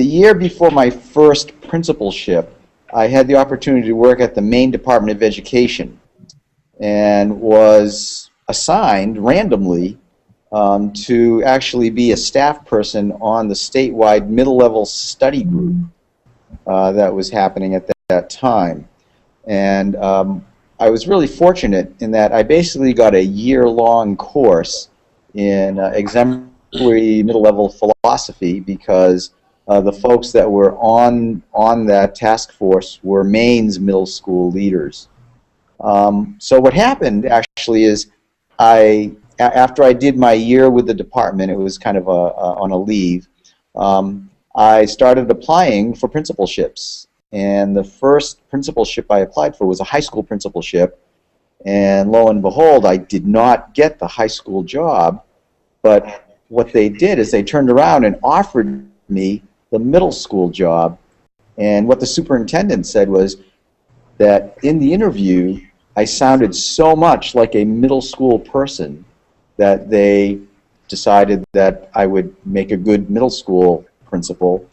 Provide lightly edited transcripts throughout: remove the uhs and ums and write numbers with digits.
year before my first principalship, I had the opportunity to work at the Maine Department of Education and was assigned randomly to actually be a staff person on the statewide middle-level study group that was happening at that time. And I was really fortunate in that I basically got a year-long course in exemplary middle-level philosophy because the folks that were on that task force were Maine's middle school leaders. So what happened actually is after I did my year with the department, it was kind of on a leave, I started applying for principalships. And the first principalship I applied for was a high school principalship. And lo and behold, I did not get the high school job. But what they did is they turned around and offered me the middle school job. And what the superintendent said was that in the interview, I sounded so much like a middle school person that they decided that I would make a good middle school principal.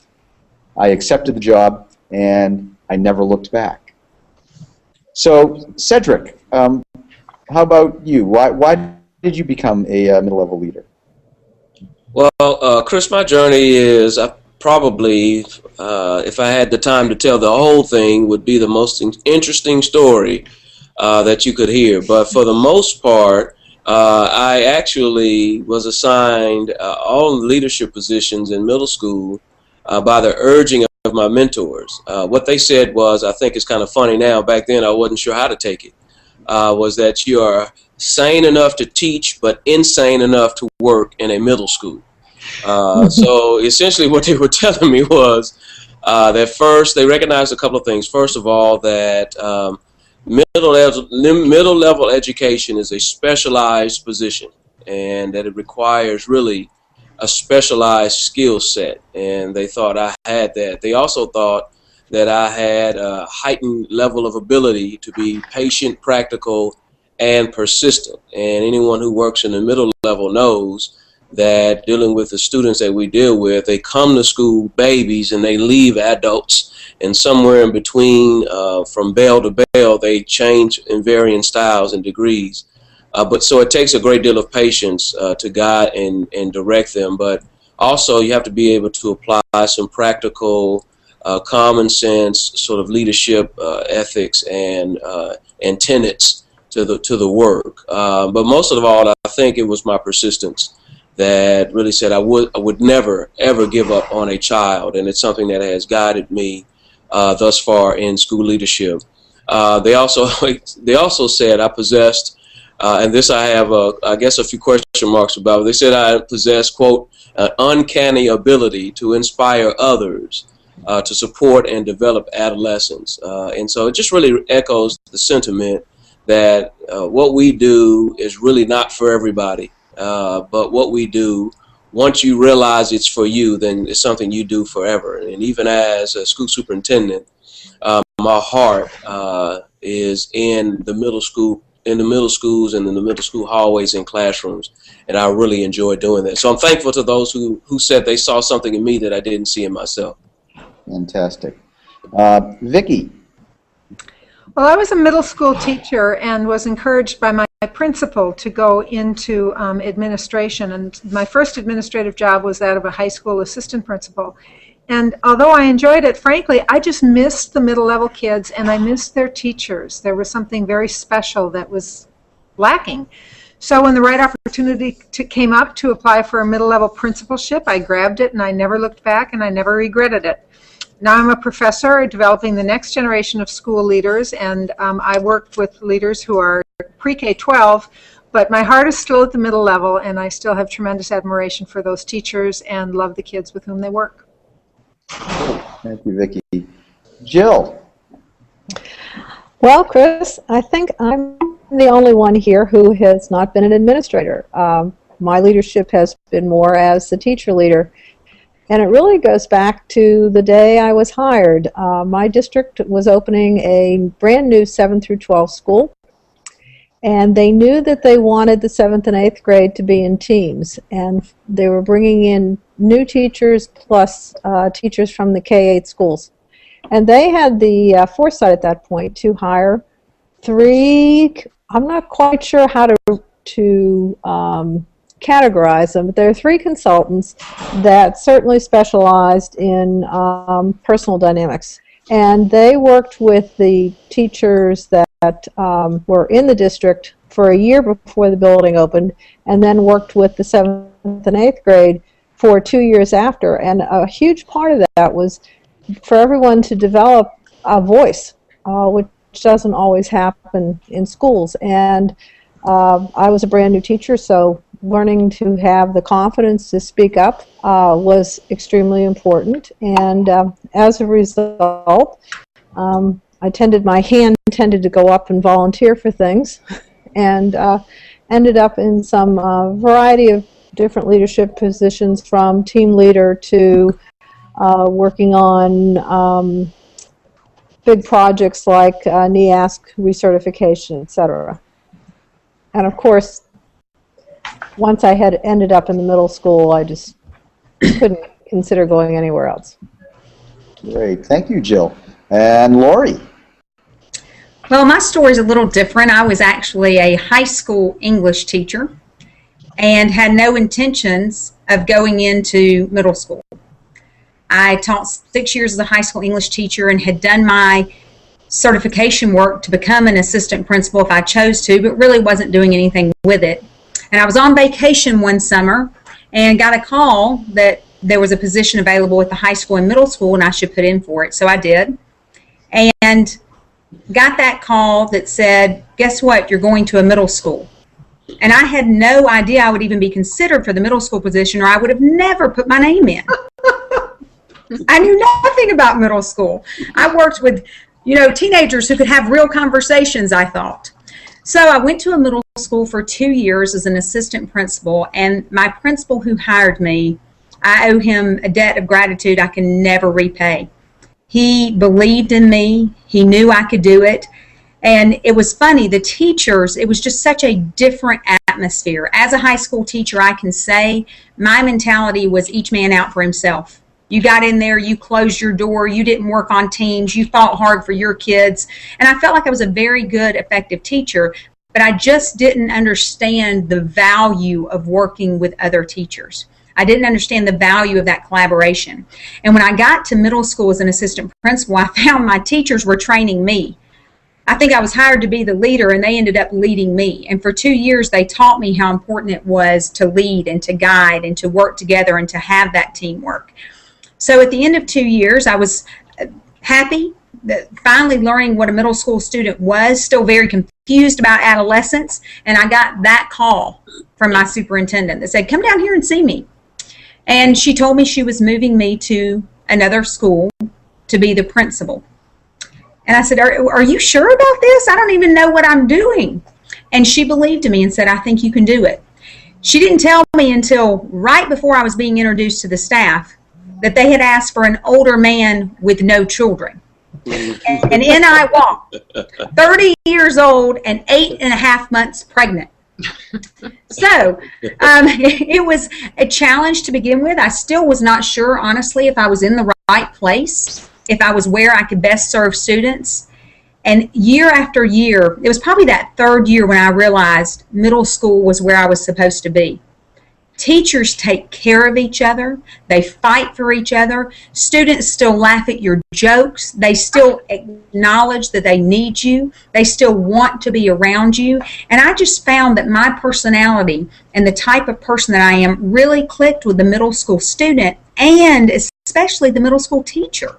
I accepted the job, and I never looked back. So, Cedric, how about you? Why did you become a middle-level leader? Well, Chris, my journey is probably, if I had the time to tell the whole thing, would be the most interesting story that you could hear. But for the most part, I actually was assigned all leadership positions in middle school by the urging of my mentors. What they said was, I think it's kind of funny now, back then I wasn't sure how to take it, was that you are sane enough to teach but insane enough to work in a middle school. So essentially what they were telling me was that first they recognized a couple of things. First of all, that middle level education is a specialized position and that it requires really a specialized skill set, and they thought I had that. They also thought that I had a heightened level of ability to be patient, practical, and persistent. And anyone who works in the middle level knows that dealing with the students that we deal with, they come to school babies and they leave adults, and somewhere in between, from bell to bell, they change in varying styles and degrees. But so it takes a great deal of patience to guide and direct them, but also you have to be able to apply some practical, common sense sort of leadership ethics and tenets to the work. But most of all, I think it was my persistence that really said I would never ever give up on a child, and it's something that has guided me thus far in school leadership. They also said I possessed, and this I have I guess a few question marks about. They said I possess, quote, an uncanny ability to inspire others to support and develop adolescents, and so it just really echoes the sentiment that what we do is really not for everybody. But what we do, once you realize it's for you, then it's something you do forever. And even as a school superintendent, my heart is in the middle school, in the middle schools and in the middle school hallways and classrooms, and I really enjoy doing that. So I'm thankful to those who said they saw something in me that I didn't see in myself. Fantastic. Vicki. Well, I was a middle school teacher and was encouraged by my principal to go into administration, and my first administrative job was that of a high school assistant principal. And although I enjoyed it, frankly, I just missed the middle-level kids and I missed their teachers. There was something very special that was lacking. So when the right opportunity came up to apply for a middle-level principalship, I grabbed it and I never looked back and I never regretted it. Now I'm a professor developing the next generation of school leaders, and I worked with leaders who are pre-K-12, but my heart is still at the middle level, and I still have tremendous admiration for those teachers and love the kids with whom they work. Thank you, Vicki. Jill. Well, Chris, I think I'm the only one here who has not been an administrator. My leadership has been more as the teacher leader. And it really goes back to the day I was hired. My district was opening a brand new 7th through 12th school, and they knew that they wanted the 7th and 8th grade to be in teams, and they were bringing in new teachers plus teachers from the K-8 schools. And they had the foresight at that point to hire 3, I'm not quite sure how to categorize them, but there are 3 consultants that certainly specialized in personal dynamics. And they worked with the teachers that were in the district for a year before the building opened, and then worked with the 7th and 8th grade for 2 years after. And a huge part of that was for everyone to develop a voice, which doesn't always happen in schools. And I was a brand new teacher, so learning to have the confidence to speak up was extremely important. And as a result, my hand tended to go up and volunteer for things, and ended up in some variety of different leadership positions, from team leader to working on big projects like NEASC recertification, etc. And of course, once I had ended up in the middle school, I just couldn't consider going anywhere else. Great. Thank you, Jill. And Lori? Well, my story is a little different. I was actually a high school English teacher and had no intentions of going into middle school. I taught 6 years as a high school English teacher and had done my certification work to become an assistant principal if I chose to, but really wasn't doing anything with it. And I was on vacation one summer and got a call that there was a position available at the high school and middle school and I should put in for it. So I did. And got that call that said, guess what, you're going to a middle school. And I had no idea I would even be considered for the middle school position, or I would have never put my name in. I knew nothing about middle school. I worked with, teenagers who could have real conversations, I thought. So I went to a middle school for 2 years as an assistant principal, and my principal who hired me, I owe him a debt of gratitude I can never repay. He believed in me. He knew I could do it. And it was funny, the teachers, it was just such a different atmosphere. As a high school teacher, I can say my mentality was each man out for himself. You got in there, you closed your door, you didn't work on teams, you fought hard for your kids. And I felt like I was a very good, effective teacher, but I just didn't understand the value of working with other teachers. I didn't understand the value of that collaboration. And when I got to middle school as an assistant principal, I found my teachers were training me. I think I was hired to be the leader, and they ended up leading me. And for 2 years, they taught me how important it was to lead and to guide and to work together and to have that teamwork. So at the end of 2 years, I was happy that finally learning what a middle school student was, still very confused about adolescence, and I got that call from my superintendent that said, come down here and see me. And she told me she was moving me to another school to be the principal. And I said, are you sure about this? I don't even know what I'm doing. And she believed in me and said, I think you can do it. She didn't tell me until right before I was being introduced to the staff that they had asked for an older man with no children. And in I walked, 30 years old and 8.5 months pregnant. So it was a challenge to begin with. I still was not sure, honestly, if I was in the right place, if I was where I could best serve students. And year after year, it was probably that third year when I realized middle school was where I was supposed to be. Teachers take care of each other. They fight for each other. Students still laugh at your jokes. They still acknowledge that they need you. They still want to be around you. And I just found that my personality and the type of person that I am really clicked with the middle school student and especially the middle school teacher.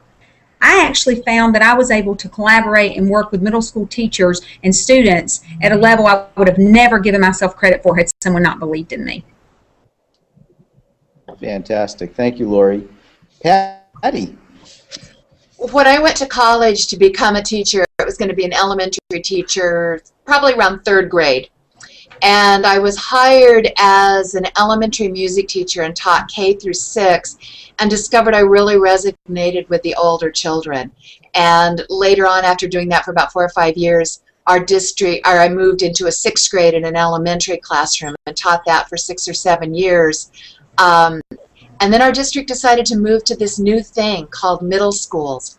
I actually found that I was able to collaborate and work with middle school teachers and students at a level I would have never given myself credit for had someone not believed in me. Fantastic. Thank you, Lori. Patty? When I went to college to become a teacher, it was going to be an elementary teacher, probably around 3rd grade. And I was hired as an elementary music teacher and taught K through 6 and discovered I really resonated with the older children. And later on, after doing that for about 4 or 5 years, I moved into a 6th grade in an elementary classroom and taught that for 6 or 7 years. And then our district decided to move to this new thing called middle schools.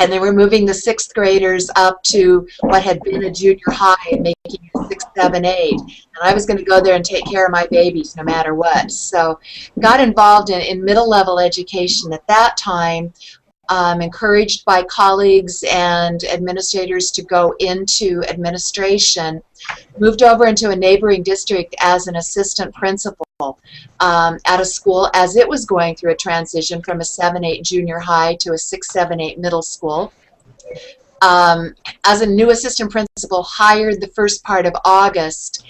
And they were moving the 6th graders up to what had been a junior high and making it 6, 7, 8. And I was going to go there and take care of my babies no matter what. So got involved in middle level education at that time, encouraged by colleagues and administrators to go into administration, moved over into a neighboring district as an assistant principal at a school as it was going through a transition from a 7-8 junior high to a 6-7-8 middle school. As a new assistant principal, hired the first part of August.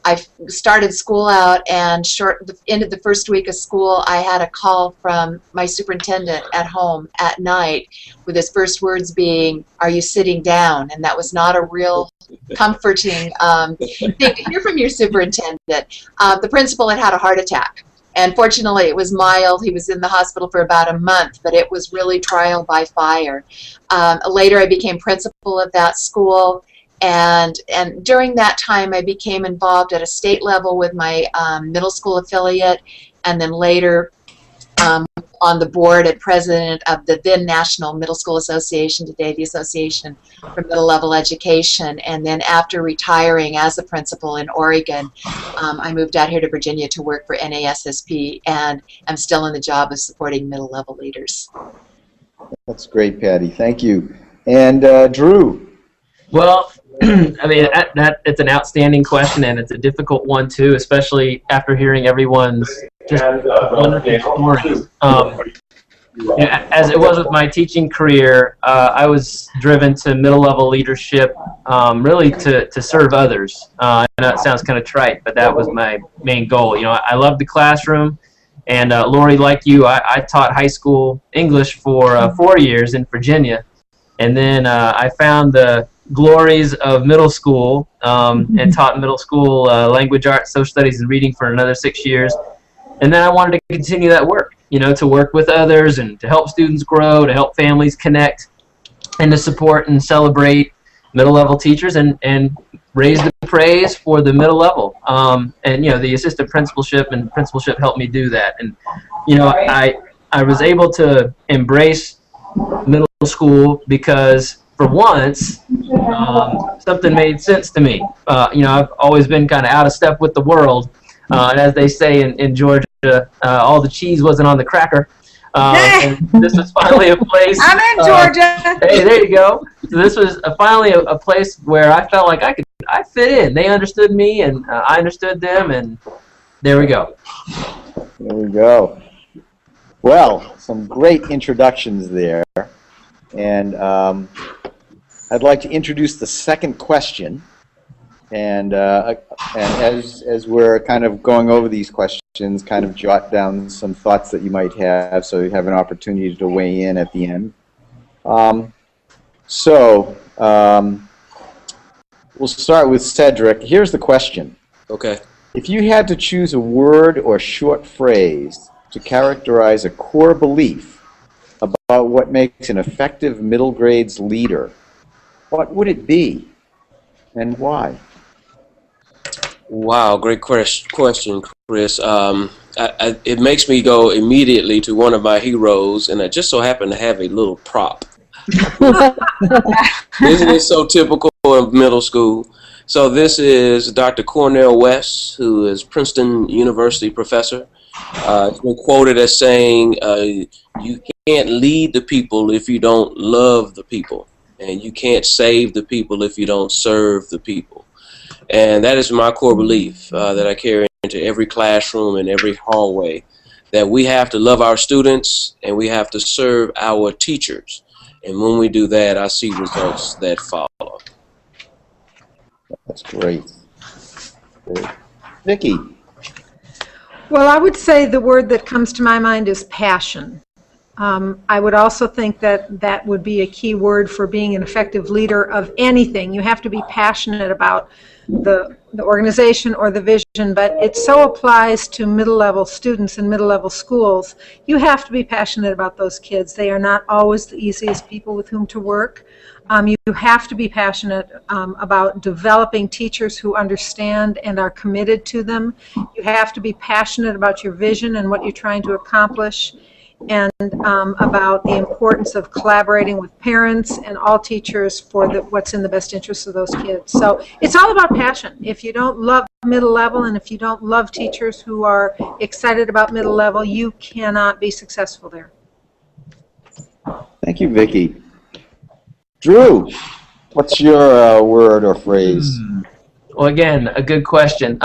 I started school out, and the end of the first week of school, I had a call from my superintendent at home at night with his first words being, "Are you sitting down?" And that was not a real comforting thing to hear from your superintendent. The principal had had a heart attack, and fortunately it was mild. He was in the hospital for about a month, but it was really trial by fire. Later I became principal of that school. And during that time, I became involved at a state level with my middle school affiliate, and then later on the board and president of the then National Middle School Association, today the Association for Middle Level Education. And then after retiring as a principal in Oregon, I moved out here to Virginia to work for NASSP, and I'm still in the job of supporting middle level leaders. That's great, Patty. Thank you. And Drew. Well, I mean, it's an outstanding question, and it's a difficult one too, especially after hearing everyone's just wonderful stories. As it was with my teaching career, I was driven to middle-level leadership, really to serve others. I know it sounds kind of trite, but that was my main goal. You know, I loved the classroom, and Lori, like you, I taught high school English for 4 years in Virginia, and then I found the glories of middle school and taught middle school language arts, social studies, and reading for another 6 years. And then I wanted to continue that work, you know, to work with others and to help students grow, to help families connect, and to support and celebrate middle level teachers and raise the praise for the middle level. And, you know, the assistant principalship and principalship helped me do that. And, you know, I was able to embrace middle school because for once, something made sense to me. You know, I've always been kind of out of step with the world. And as they say in Georgia, all the cheese wasn't on the cracker. And this was finally a place. I'm in Georgia. Hey, there you go. So this was finally a place where I felt like I fit in. They understood me, and I understood them, and there we go. There we go. Well, some great introductions there. And I'd like to introduce the second question. And as we're kind of going over these questions, kind of jot down some thoughts that you might have so you have an opportunity to weigh in at the end. We'll start with Cedric. Here's the question. Okay. If you had to choose a word or short phrase to characterize a core belief about what makes an effective middle grades leader, what would it be and why? Wow, great question, Chris. It makes me go immediately to one of my heroes, and I just so happen to have a little prop. Isn't it so typical of middle school? So this is Dr. Cornel West, who is Princeton University professor. It's been quoted as saying, you can't lead the people if you don't love the people, and you can't save the people if you don't serve the people. And that is my core belief that I carry into every classroom and every hallway, that we have to love our students and we have to serve our teachers. And when we do that, I see results that follow. That's great. Vicki. Well, I would say the word that comes to my mind is passion. I would also think that that would be a key word for being an effective leader of anything. You have to be passionate about the organization or the vision, but it so applies to middle-level students in middle-level schools. You have to be passionate about those kids. They are not always the easiest people with whom to work. You have to be passionate about developing teachers who understand and are committed to them. You have to be passionate about your vision and what you're trying to accomplish, and about the importance of collaborating with parents and all teachers for what's in the best interest of those kids. So it's all about passion. If you don't love middle level, and if you don't love teachers who are excited about middle level, you cannot be successful there. Thank you, Vicki. Drew, what's your word or phrase? Well, again, a good question.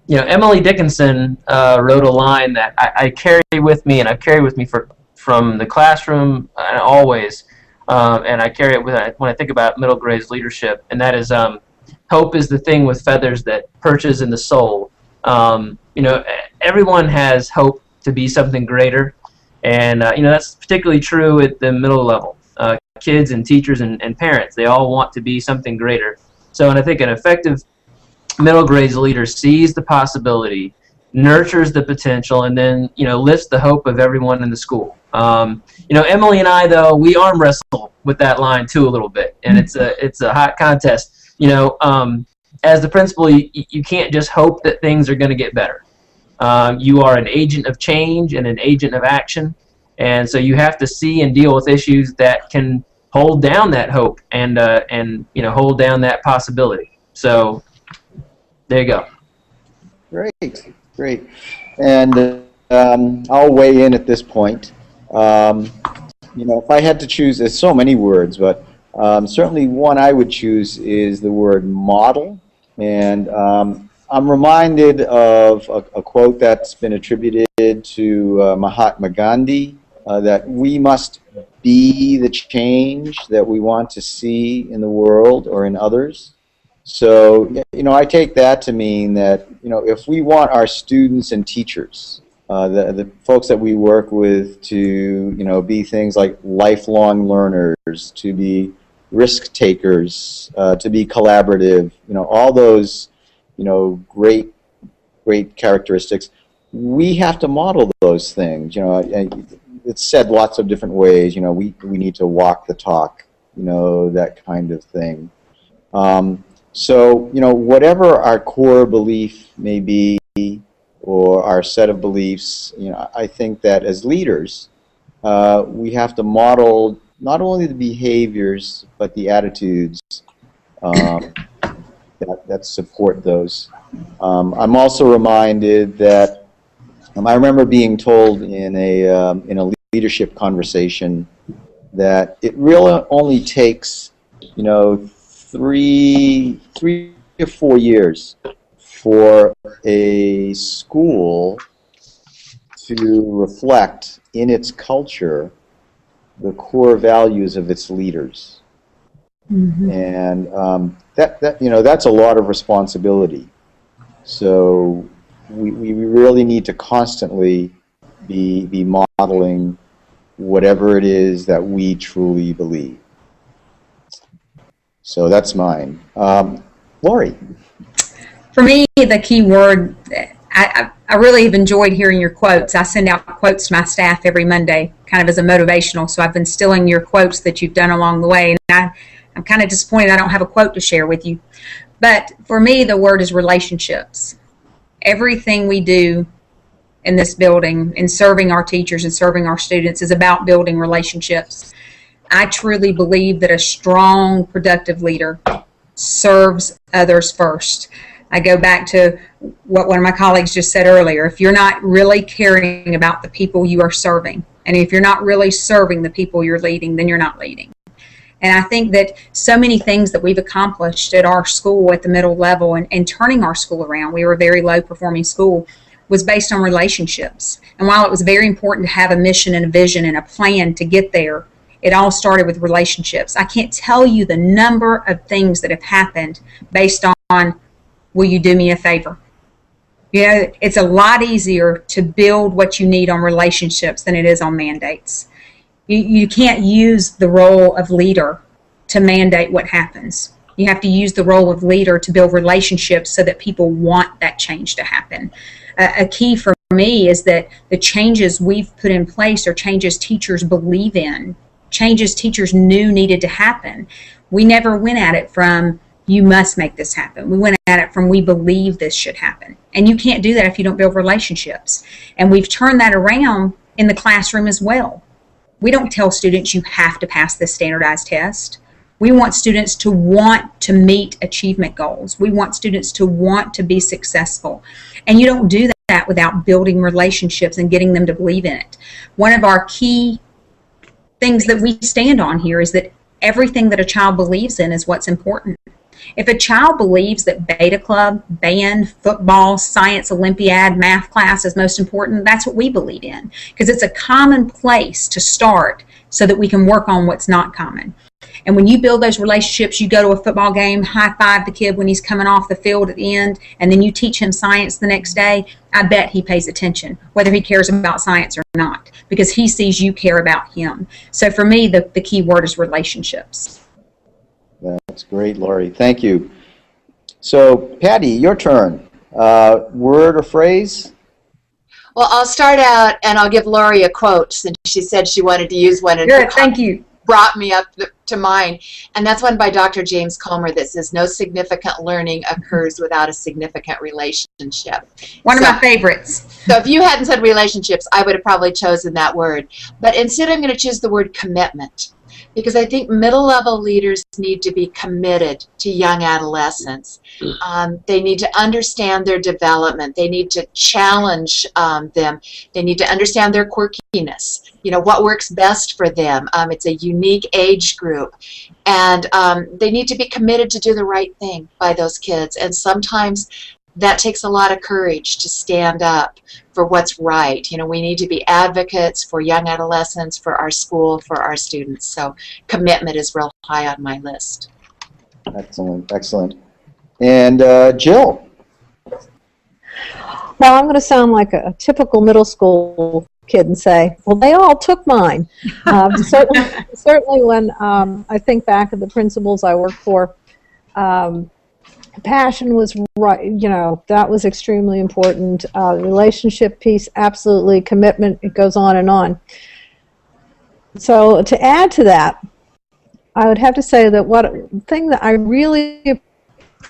Emily Dickinson wrote a line that I carry with me, and I've carried with me from the classroom and always, and I carry it when I think about middle grades leadership, and that is, hope is the thing with feathers that perches in the soul. Everyone has hope to be something greater, and that's particularly true at the middle level. Kids and teachers and parents, they all want to be something greater. So, and I think an effective middle grades leader sees the possibility, nurtures the potential, and then lifts the hope of everyone in the school. Emily and I, though, we arm wrestle with that line too a little bit, and it's a hot contest. As the principal, you can't just hope that things are going to get better. You are an agent of change and an agent of action, and so you have to see and deal with issues that can hold down that hope and hold down that possibility. So there you go. Great. And I'll weigh in at this point. If I had to choose, there's so many words, but certainly one I would choose is the word model. And I'm reminded of a quote that's been attributed to Mahatma Gandhi, that we must be the change that we want to see in the world or in others. So, I take that to mean that, if we want our students and teachers, the folks that we work with to, be things like lifelong learners, to be risk takers, to be collaborative, all those, great characteristics, we have to model those things. It's said lots of different ways. We need to walk the talk, that kind of thing. So, whatever our core belief may be, or our set of beliefs, I think that as leaders, we have to model not only the behaviors, but the attitudes that support those. I'm also reminded that I remember being told in a leadership conversation that it really only takes, 3 to 4 years for a school to reflect in its culture the core values of its leaders. Mm-hmm. And that's a lot of responsibility. So we really need to constantly be modeling whatever it is that we truly believe. So that's mine. Lori. For me, the key word, I really have enjoyed hearing your quotes. I send out quotes to my staff every Monday, kind of as a motivational, so I've been stealing your quotes that you've done along the way, and I'm kind of disappointed I don't have a quote to share with you. But for me, the word is relationships. Everything we do in this building, in serving our teachers and serving our students, is about building relationships. I truly believe that a strong, productive leader serves others first. I go back to what one of my colleagues just said earlier. If you're not really caring about the people you are serving, and if you're not really serving the people you're leading, then you're not leading. And I think that so many things that we've accomplished at our school at the middle level and turning our school around, we were a very low-performing school, was based on relationships. And while it was very important to have a mission and a vision and a plan to get there, it all started with relationships. I can't tell you the number of things that have happened based on, will you do me a favor? It's a lot easier to build what you need on relationships than it is on mandates. You can't use the role of leader to mandate what happens. You have to use the role of leader to build relationships so that people want that change to happen. A key for me is that the changes we've put in place are changes teachers believe in changes teachers knew needed to happen. We never went at it from, you must make this happen. We went at it from, we believe this should happen. And you can't do that if you don't build relationships. And we've turned that around in the classroom as well. We don't tell students you have to pass this standardized test. We want students to want to meet achievement goals. We want students to want to be successful. And you don't do that without building relationships and getting them to believe in it. One of our key things that we stand on here is that everything that a child believes in is what's important. If a child believes that Beta Club, band, football, science, Olympiad, math class is most important, that's what we believe in, because it's a common place to start so that we can work on what's not common. And when you build those relationships, you go to a football game, high-five the kid when he's coming off the field at the end, and then you teach him science the next day, I bet he pays attention, whether he cares about science or not, because he sees you care about him. So for me, the key word is relationships. That's great, Lori. Thank you. So, Patty, your turn. Word or phrase? Well, I'll start out and I'll give Lori a quote since she said she wanted to use one. And Good, thank you. Brought me up to mind. And that's one by Dr. James Comer that says, no significant learning occurs without a significant relationship. One of my favorites. So if you hadn't said relationships, I would have probably chosen that word. But instead, I'm going to choose the word commitment. Because I think middle-level leaders need to be committed to young adolescents. They need to understand their development. They need to challenge them. They need to understand their quirkiness. You know, what works best for them. It's a unique age group. And they need to be committed to do the right thing by those kids. And sometimes that takes a lot of courage to stand up for what's right. You know, we need to be advocates for young adolescents, for our school, for our students. So commitment is real high on my list. Excellent, excellent. And Jill? Well, I'm going to sound like a typical middle school kid and say, well, they all took mine. Certainly when I think back of the principals I worked for, passion was right, you know, that was extremely important. Relationship piece, absolutely. Commitment, it goes on and on. So to add to that, I would have to say that one thing that I really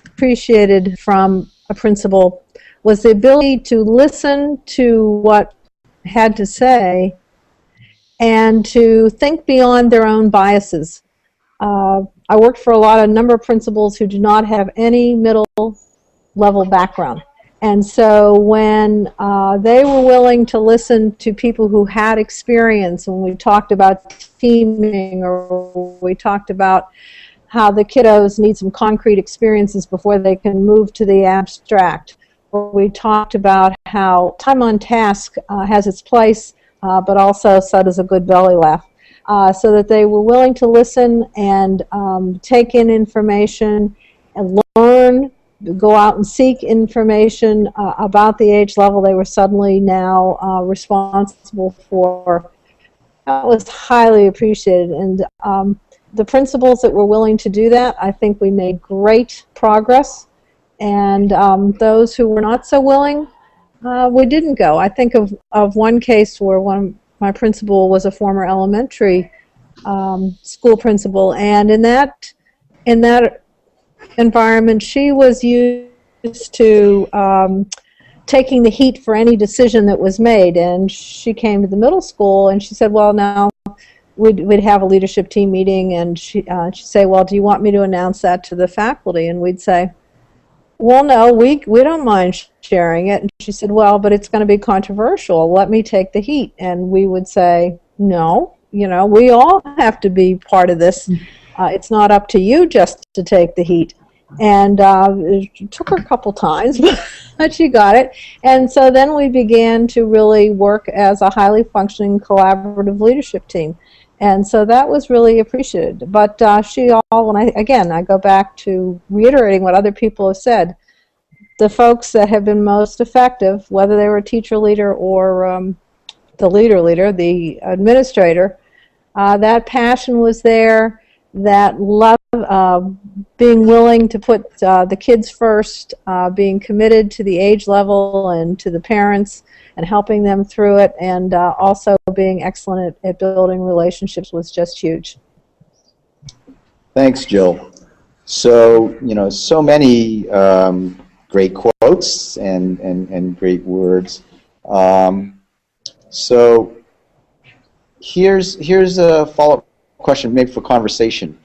appreciated from a principal was the ability to listen to what had to say and to think beyond their own biases. I worked for a number of principals who do not have any middle level background. And so when they were willing to listen to people who had experience, when we talked about teaming or we talked about how the kiddos need some concrete experiences before they can move to the abstract, or we talked about how time on task has its place, but also so does a good belly laugh. So that they were willing to listen and take in information and learn, go out and seek information about the age level they were suddenly now responsible for. That was highly appreciated. And the principals that were willing to do that, I think we made great progress. And those who were not so willing, we didn't go. I think of one case where my principal was a former elementary school principal, and in that environment, she was used to taking the heat for any decision that was made. And she came to the middle school, and she said, "Well, now we'd have a leadership team meeting," and she'd say, "Well, do you want me to announce that to the faculty?" And we'd say, "Well, no, we don't mind sharing it." And she said, "Well, but it's going to be controversial. Let me take the heat." And we would say, "No, you know, we all have to be part of this. It's not up to you just to take the heat." And it took her a couple times, but she got it. And so then we began to really work as a highly functioning collaborative leadership team. And so that was really appreciated. But I go back to reiterating what other people have said. The folks that have been most effective, whether they were a teacher leader or the leader, the administrator, that passion was there, that love being willing to put the kids first, being committed to the age level and to the parents and helping them through it, and also being excellent at building relationships was just huge. Thanks, Jill. So, so many great quotes and great words. So here's a follow-up question, maybe for conversation.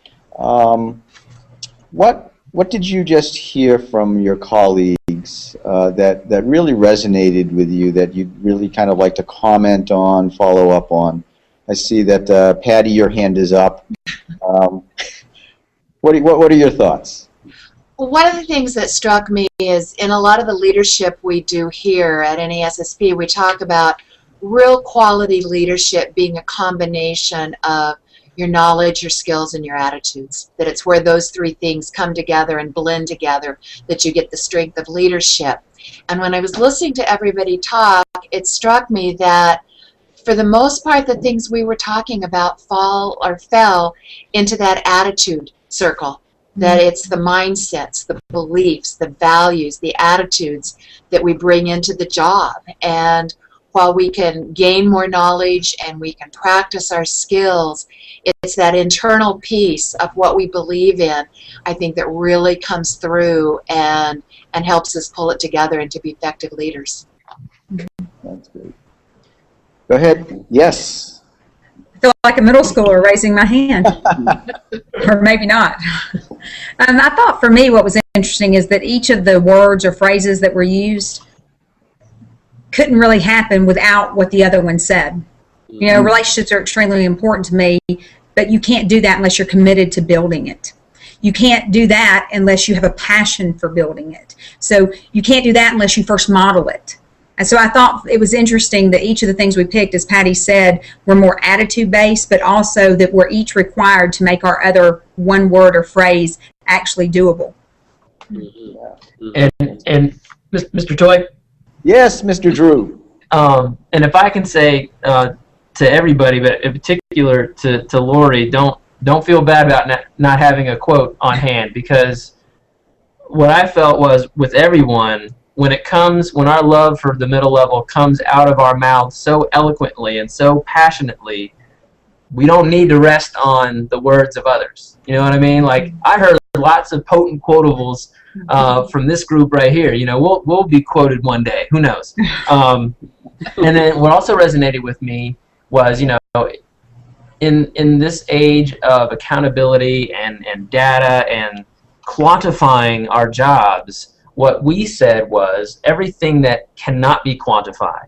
What did you just hear from your colleagues that really resonated with you, that you'd really kind of like to comment on, follow up on? I see that Patty, your hand is up. What are your thoughts? Well, one of the things that struck me is in a lot of the leadership we do here at NASSP, we talk about real quality leadership being a combination of your knowledge, your skills, and your attitudes. That it's where those three things come together and blend together that you get the strength of leadership. And when I was listening to everybody talk, it struck me that for the most part, the things we were talking about fell into that attitude circle. That it's the mindsets, the beliefs, the values, the attitudes that we bring into the job. And while we can gain more knowledge and we can practice our skills, it's that internal piece of what we believe in, I think, that really comes through and helps us pull it together and to be effective leaders. That's great. Go ahead. Yes. I feel like a middle schooler raising my hand. Or maybe not. I thought for me what was interesting is that each of the words or phrases that were used couldn't really happen without what the other one said. You know, relationships are extremely important to me, but you can't do that unless you're committed to building it. You can't do that unless you have a passion for building it. So you can't do that unless you first model it. And so I thought it was interesting that each of the things we picked, as Patty said, were more attitude-based, but also that we're each required to make our other one word or phrase actually doable. And Mr. Toy? Yes, Mr. Drew. And if I can say to everybody, but in particular to Lori, don't feel bad about not having a quote on hand, because what I felt was with everyone, when our love for the middle level comes out of our mouths so eloquently and so passionately, we don't need to rest on the words of others. You know what I mean? Like, I heard lots of potent quotables from this group right here. You know, we'll be quoted one day. Who knows? And then what also resonated with me was, you know, in this age of accountability and data and quantifying our jobs, what we said was everything that cannot be quantified.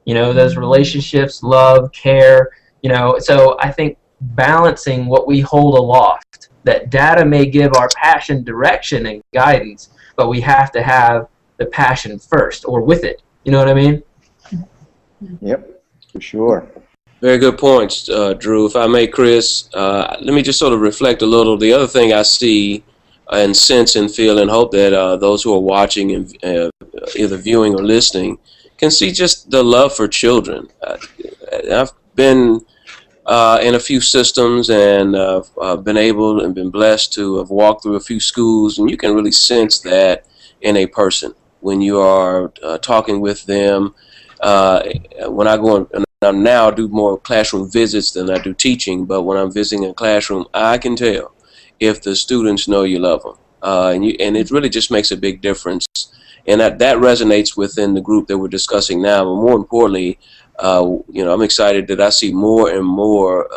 You know, those relationships, love, care, you know. So I think balancing what we hold aloft, that data may give our passion direction and guidance, but we have to have the passion first or with it. You know what I mean? Yep, for sure. Very good points, Drew. If I may, Chris, let me just sort of reflect a little. The other thing I see and sense and feel and hope that those who are watching and either viewing or listening can see just the love for children. I've been in a few systems and been able and been blessed to have walked through a few schools, and you can really sense that in a person when you are talking with them. When I go and I now do more classroom visits than I do teaching, but when I'm visiting a classroom, I can tell if the students know you love them, and it really just makes a big difference, and that resonates within the group that we're discussing now. But more importantly, you know, I'm excited that I see more and more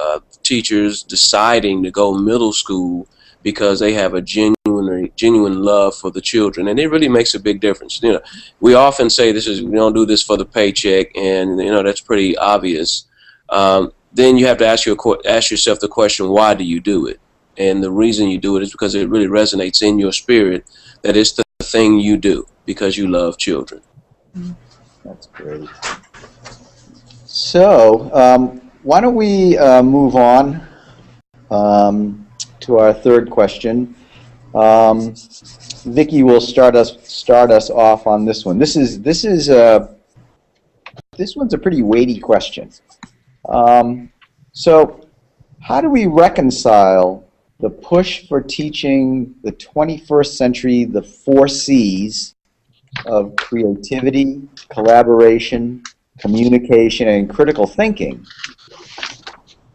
teachers deciding to go middle school because they have a genuine love for the children, and it really makes a big difference. You know, we often say we don't do this for the paycheck, and you know that's pretty obvious. Then you have to ask yourself the question, why do you do it? And the reason you do it is because it really resonates in your spirit that it's the thing you do because you love children. That's great. So why don't we move on to our third question. Vicki will start us off on this one. This one's a pretty weighty question. So how do we reconcile the push for teaching the 21st century, the 4 C's of creativity, collaboration, communication, and critical thinking,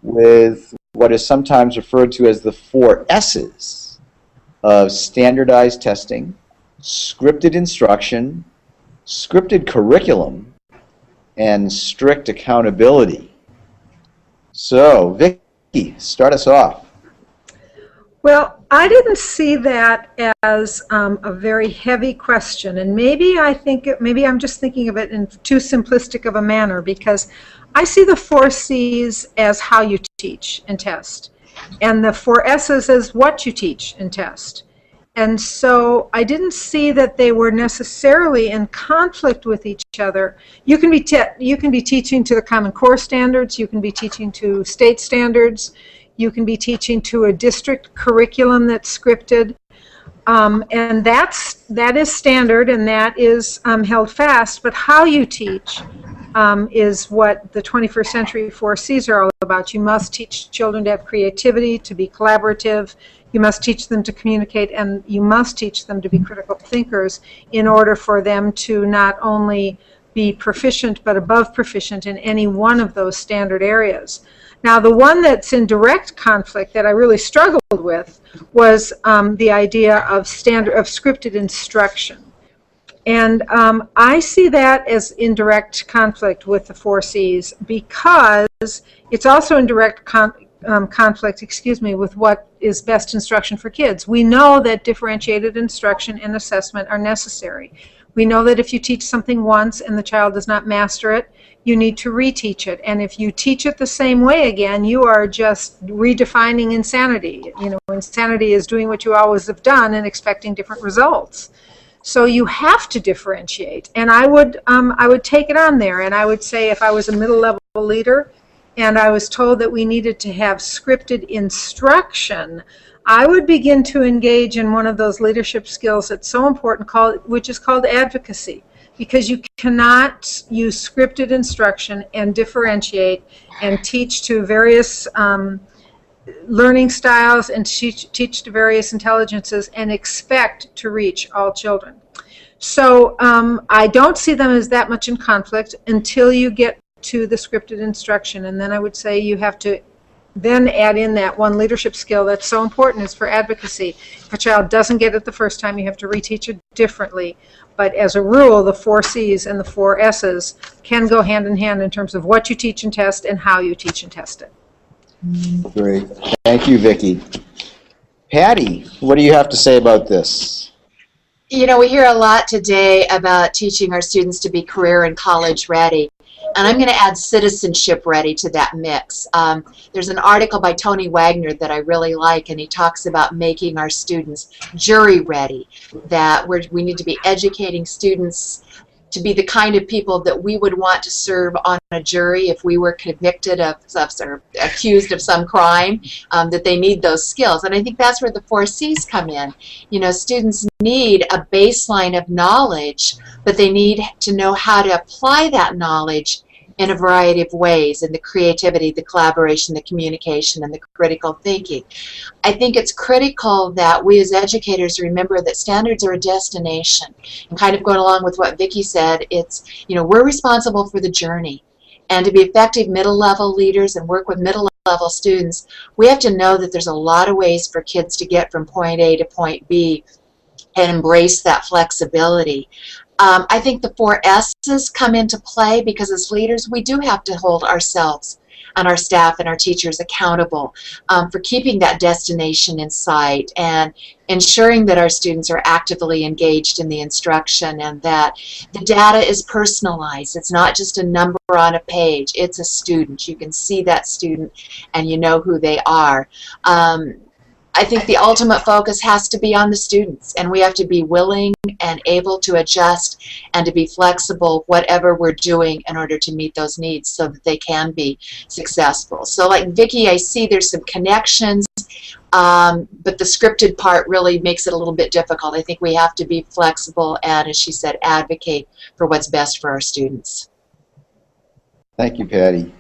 with what is sometimes referred to as the 4 S's of standardized testing, scripted instruction, scripted curriculum, and strict accountability. So, Vicki, start us off. Well, I didn't see that as a very heavy question, and maybe I'm just thinking of it in too simplistic of a manner, because I see the 4 C's as how you teach and test, and the 4 S's as what you teach and test. And so I didn't see that they were necessarily in conflict with each other. You can be teaching to the Common Core standards, you can be teaching to state standards, you can be teaching to a district curriculum that's scripted, and that is standard and that is held fast, but how you teach is what the 21st century 4 C's are all about. You must teach children to have creativity, to be collaborative, you must teach them to communicate, and you must teach them to be critical thinkers in order for them to not only be proficient but above proficient in any one of those standard areas. Now, the one that's in direct conflict that I really struggled with was the idea of scripted instruction. And I see that as in direct conflict with the 4 C's, because it's also in direct conflict, with what is best instruction for kids. We know that differentiated instruction and assessment are necessary. We know that if you teach something once and the child does not master it, you need to reteach it. And if you teach it the same way again, you are just redefining insanity. You know, insanity is doing what you always have done and expecting different results. So you have to differentiate. And I would take it on there, and I would say if I was a middle-level leader and I was told that we needed to have scripted instruction, I would begin to engage in one of those leadership skills that's so important, which is called advocacy. Because you cannot use scripted instruction and differentiate and teach to various learning styles and teach to various intelligences and expect to reach all children. So I don't see them as that much in conflict until you get to the scripted instruction, and then I would say you have to then add in that one leadership skill that's so important, is for advocacy. If a child doesn't get it the first time, you have to reteach it differently. But as a rule, the 4 C's and the 4 S's can go hand in hand in terms of what you teach and test and how you teach and test it. Great. Thank you, Vicki. Patty, what do you have to say about this? You know, we hear a lot today about teaching our students to be career and college ready. And I'm going to add citizenship ready to that mix. There's an article by Tony Wagner that I really like, and he talks about making our students jury ready, that we need to be educating students to be the kind of people that we would want to serve on a jury if we were convicted of or accused of some crime, that they need those skills. And I think that's where the 4 C's come in. You know, students need a baseline of knowledge, but they need to know how to apply that knowledge in a variety of ways, in the creativity, the collaboration, the communication, and the critical thinking. I think it's critical that we as educators remember that standards are a destination. And kind of going along with what Vicki said, it's, you know, we're responsible for the journey. And to be effective middle-level leaders and work with middle-level students, we have to know that there's a lot of ways for kids to get from point A to point B and embrace that flexibility. I think the 4 S's come into play because as leaders we do have to hold ourselves and our staff and our teachers accountable for keeping that destination in sight and ensuring that our students are actively engaged in the instruction and that the data is personalized. It's not just a number on a page, it's a student. You can see that student and you know who they are. I think the ultimate focus has to be on the students, and we have to be willing and able to adjust and to be flexible whatever we're doing in order to meet those needs so that they can be successful. So like Vicki, I see there's some connections, but the scripted part really makes it a little bit difficult. I think we have to be flexible and, as she said, advocate for what's best for our students. Thank you, Patty.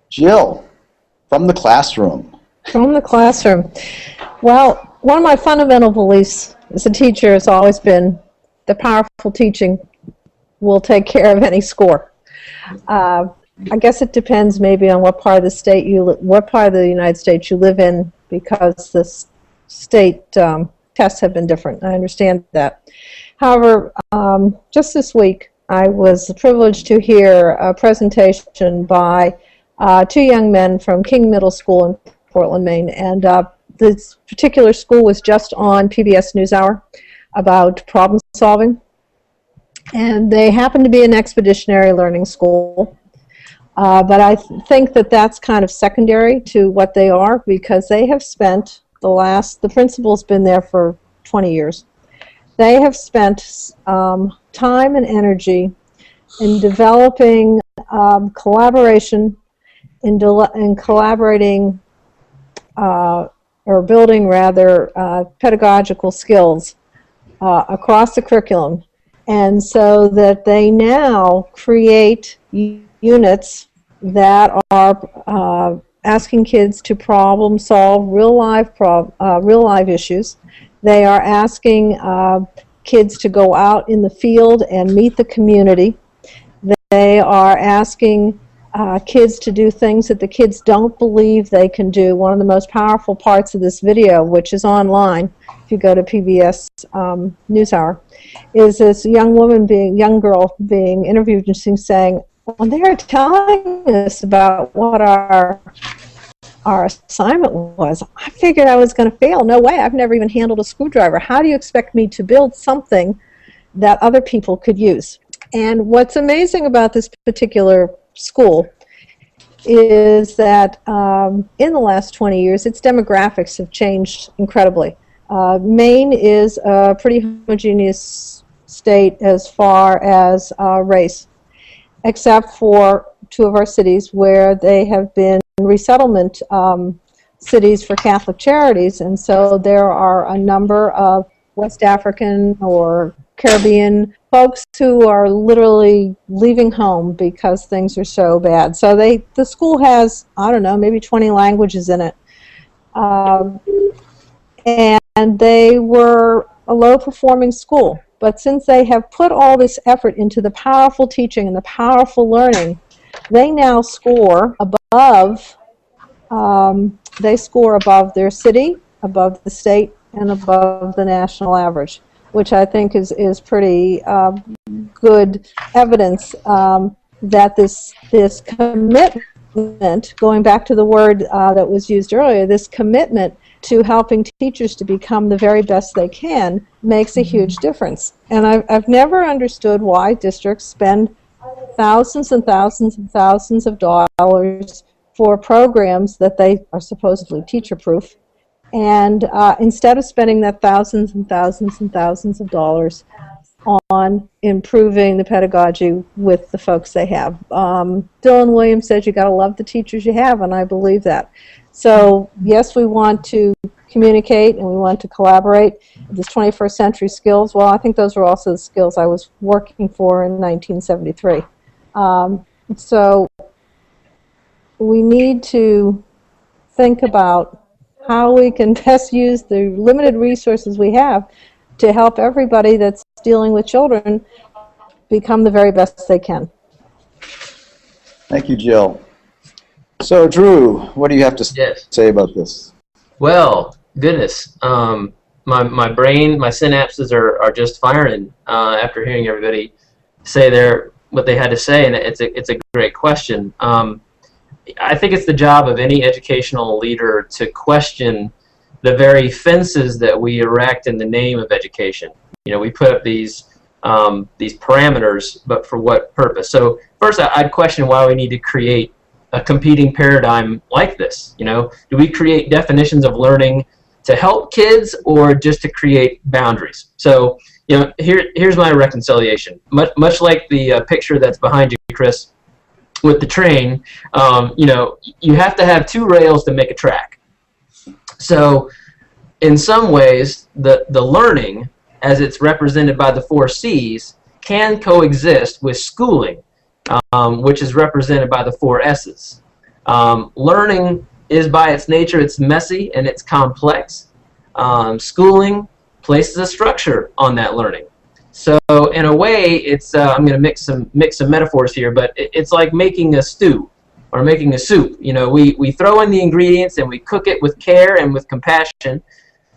Jill, from the classroom, From the classroom. Well, one of my fundamental beliefs as a teacher has always been the powerful teaching will take care of any score. I guess it depends maybe on what part of the what part of the United States you live in, because the state tests have been different. I understand that. However, just this week, I was privileged to hear a presentation by two young men from King Middle School in Portland, Maine, and this particular school was just on PBS NewsHour about problem solving, and they happen to be an expeditionary learning school, but I think that that's kind of secondary to what they are, because they have spent the principal's been there for 20 years. They have spent time and energy in developing collaboration, in collaborating or building rather pedagogical skills across the curriculum, and so that they now create units that are asking kids to problem solve real life issues. They are asking kids to go out in the field and meet the community. They are asking kids to do things that the kids don't believe they can do. One of the most powerful parts of this video, which is online, if you go to PBS NewsHour, is this young girl being interviewed, and she's saying, well, they're telling us about what our assignment was. I figured I was going to fail. No way. I've never even handled a screwdriver. How do you expect me to build something that other people could use? And what's amazing about this particular school is that in the last 20 years, its demographics have changed incredibly. Maine is a pretty homogeneous state as far as race, except for two of our cities where they have been resettlement cities for Catholic charities, and so there are a number of West African or Caribbean folks who are literally leaving home because things are so bad. So the school has, I don't know, maybe 20 languages in it. And they were a low-performing school. But since they have put all this effort into the powerful teaching and the powerful learning, they now score above, their city, above the state, and above the national average, which I think is pretty good evidence that this commitment, going back to the word that was used earlier, this commitment to helping teachers to become the very best they can makes a huge difference. And I've never understood why districts spend thousands and thousands and thousands of dollars for programs that they are supposedly teacher-proof, and instead of spending that thousands and thousands and thousands of dollars on improving the pedagogy with the folks they have. Dylan Williams says you got to love the teachers you have, and I believe that. So yes, we want to communicate and we want to collaborate. These 21st century skills, well, I think those are also the skills I was working for in 1973. So we need to think about how we can best use the limited resources we have to help everybody that's dealing with children become the very best they can. Thank you, Jill. So, Drew, what do you have to say about this? Well, goodness, my brain, my synapses are just firing after hearing everybody say what they had to say, and it's a great question. I think it's the job of any educational leader to question the very fences that we erect in the name of education. You know, we put up these parameters, but for what purpose? So first, I'd question why we need to create a competing paradigm like this. You know, do we create definitions of learning to help kids or just to create boundaries? So, you know, here's my reconciliation. Much like the picture that's behind you, Chris, with the train, you know, you have to have two rails to make a track. So in some ways, the learning, as it's represented by the 4 C's, can coexist with schooling, which is represented by the 4 S's. Learning is by its nature, it's messy and it's complex. Schooling places a structure on that learning. So in a way, it's I'm going to mix some metaphors here, but it's like making a stew or making a soup. You know, we throw in the ingredients and we cook it with care and with compassion.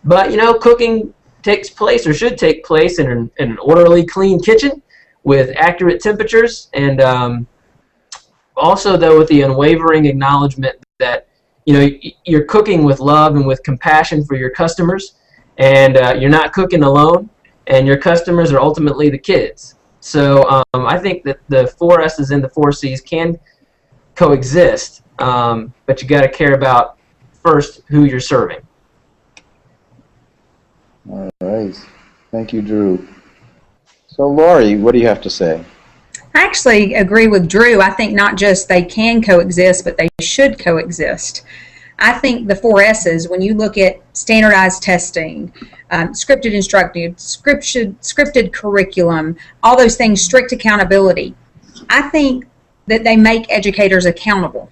But you know, cooking takes place or should take place in an orderly, clean kitchen with accurate temperatures, and also though with the unwavering acknowledgement that you know you're cooking with love and with compassion for your customers, and you're not cooking alone, and your customers are ultimately the kids. So I think that the 4 S's and the 4 C's can coexist, but you got to care about first who you're serving. All right. Thank you, Drew. So, Lori, what do you have to say? I actually agree with Drew. I think not just they can coexist, but they should coexist. I think the 4 S's, when you look at standardized testing, scripted instruction, scripted curriculum, all those things, strict accountability, I think that they make educators accountable.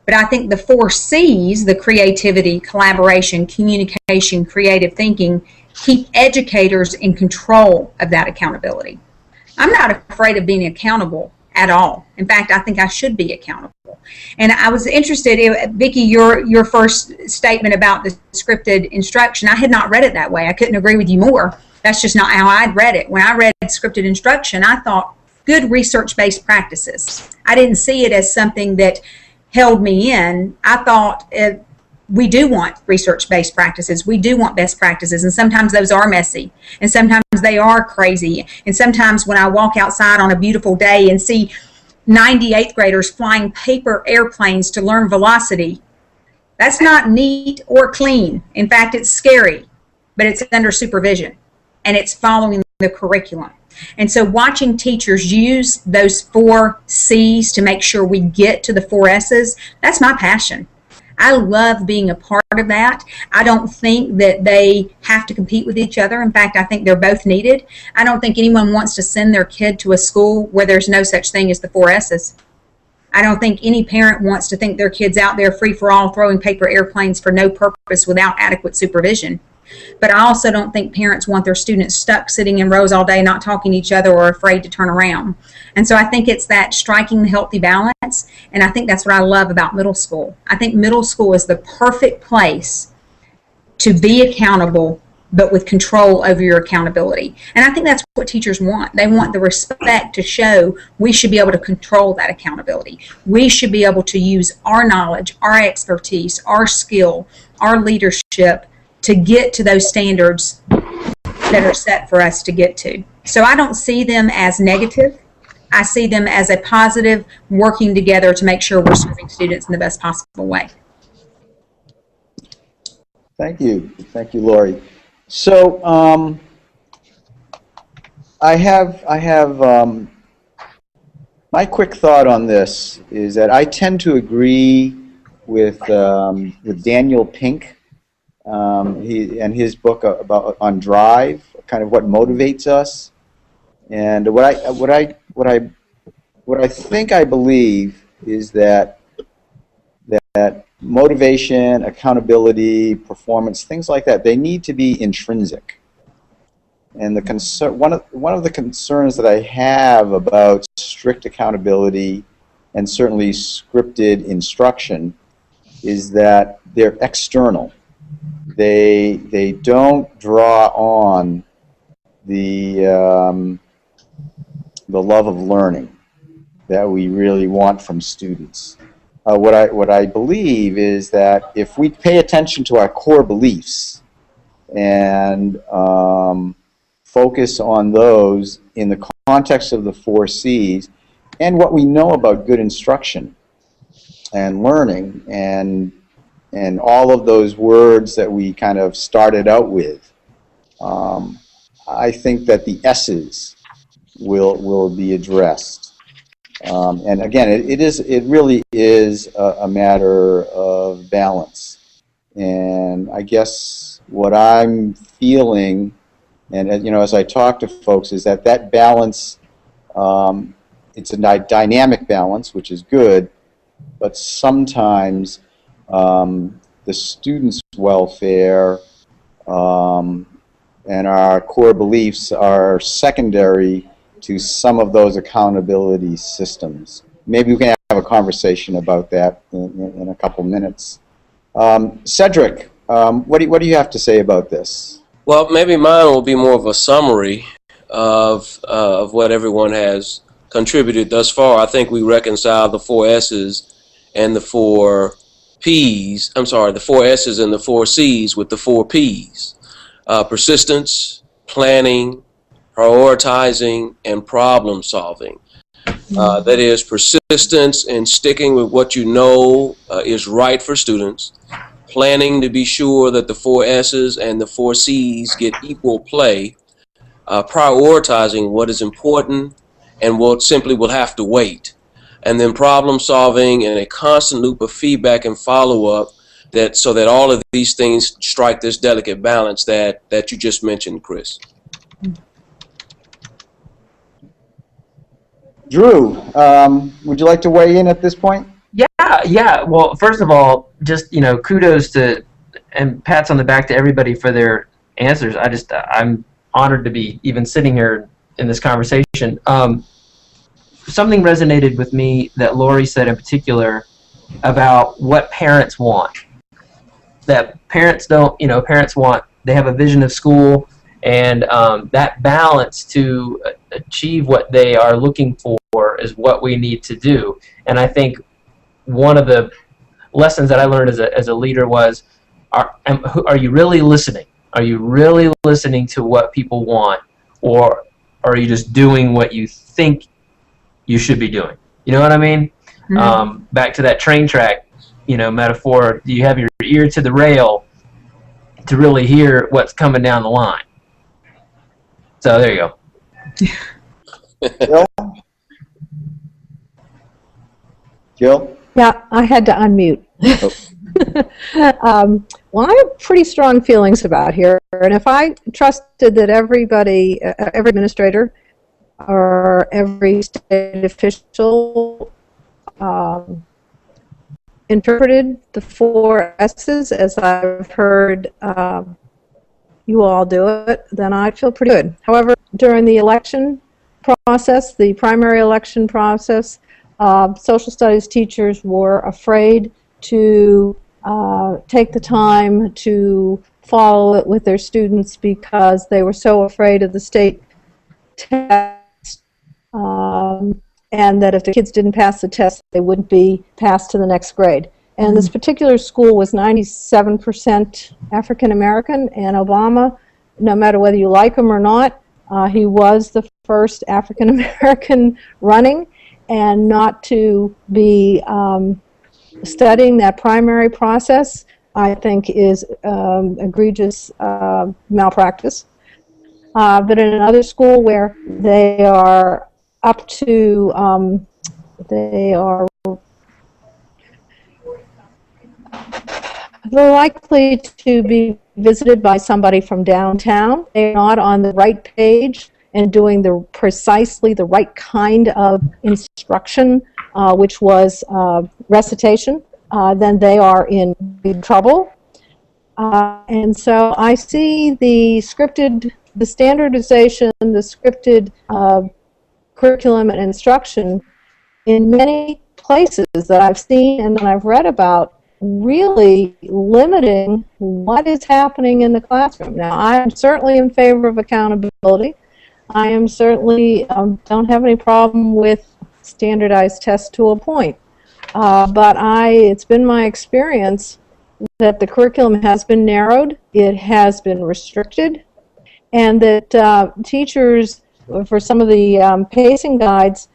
But I think the 4 C's, the creativity, collaboration, communication, creative thinking, keep educators in control of that accountability. I'm not afraid of being accountable at all. In fact, I think I should be accountable. And I was interested, Vicki, your first statement about the scripted instruction, I had not read it that way. I couldn't agree with you more. That's just not how I'd read it. When I read scripted instruction, I thought good research-based practices. I didn't see it as something that held me in. I thought we do want research-based practices. We do want best practices, and sometimes those are messy, and sometimes they are crazy. And sometimes when I walk outside on a beautiful day and see 98th graders flying paper airplanes to learn velocity, that's not neat or clean. In fact, it's scary, but it's under supervision, and it's following the curriculum. And so watching teachers use those 4 C's to make sure we get to the 4 S's, that's my passion. I love being a part of that. I don't think that they have to compete with each other. In fact, I think they're both needed. I don't think anyone wants to send their kid to a school where there's no such thing as the 4 S's. I don't think any parent wants to think their kid's out there free for all throwing paper airplanes for no purpose without adequate supervision. But I also don't think parents want their students stuck sitting in rows all day not talking to each other or afraid to turn around. And so I think it's that striking the healthy balance, and I think that's what I love about middle school. I think middle school is the perfect place to be accountable but with control over your accountability. And I think that's what teachers want. They want the respect to show we should be able to control that accountability. We should be able to use our knowledge, our expertise, our skill, our leadership to get to those standards that are set for us to get to. So I don't see them as negative. I see them as a positive, working together to make sure we're serving students in the best possible way. Thank you. Thank you, Lori. So I have my quick thought on this is that I tend to agree with Daniel Pink. And his book on drive, kind of what motivates us, and what I think I believe is that motivation, accountability, performance, things like that, they need to be intrinsic. And the one of the concerns that I have about strict accountability and certainly scripted instruction is that they're external. They don't draw on the love of learning that we really want from students. What I believe is that if we pay attention to our core beliefs and focus on those in the context of the 4 C's and what we know about good instruction and learning and all of those words that we kind of started out with, I think that the S's will be addressed. And again, it really is a matter of balance. And I guess what I'm feeling, and you know, as I talk to folks, is that balance, it's a dynamic balance, which is good, but sometimes the students' welfare and our core beliefs are secondary to some of those accountability systems. Maybe we can have a conversation about that in a couple minutes. Cedric, what do you have to say about this? Well, maybe mine will be more of a summary of what everyone has contributed thus far. I think we reconcile the 4 S's and the 4 P's. I'm sorry, the 4 S's and the 4 C's with the 4 P's. Persistence, planning, prioritizing, and problem solving. That is persistence in sticking with what you know is right for students, planning to be sure that the 4 S's and the 4 C's get equal play, prioritizing what is important and what simply will have to wait, and then problem solving and a constant loop of feedback and follow-up so that all of these things strike this delicate balance that you just mentioned, Chris. Drew, would you like to weigh in at this point? Yeah. Well, first of all, just kudos to and pats on the back to everybody for their answers. I'm honored to be even sitting here in this conversation. Something resonated with me that Lori said in particular about what parents want. That parents don't, parents want, they have a vision of school, and that balance to achieve what they are looking for is what we need to do. And I think one of the lessons that I learned as a leader was, are you really listening? Are you really listening to what people want, or are you just doing what you think you should be doing? You know what I mean? Mm-hmm. Back to that train track, metaphor. Do you have your ear to the rail to really hear what's coming down the line? So there you go. Jill? Yeah, I had to unmute. Well, I have pretty strong feelings about here, and if I trusted that every administrator or every state official interpreted the 4 S's as I've heard you all do it, then I'd feel pretty good. However, during the election process, the primary election process, social studies teachers were afraid to take the time to follow it with their students because they were so afraid of the state test, and that if the kids didn't pass the test, they wouldn't be passed to the next grade. And this particular school was 97% African American, and Obama, no matter whether you like him or not, he was the first African American running, and not to be studying that primary process, I think, is egregious malpractice. But in another school where they are up to, they're likely to be visited by somebody from downtown. They're not on the right page and doing precisely the right kind of instruction, which was recitation, then they are in big trouble. And so I see the standardization, the scripted curriculum and instruction in many places that I've seen and that I've read about really limiting what is happening in the classroom. Now, I am certainly in favor of accountability. I am certainly don't have any problem with standardized tests to a point. But it's been my experience that the curriculum has been narrowed, it has been restricted, and that teachers, for some of the pacing guides,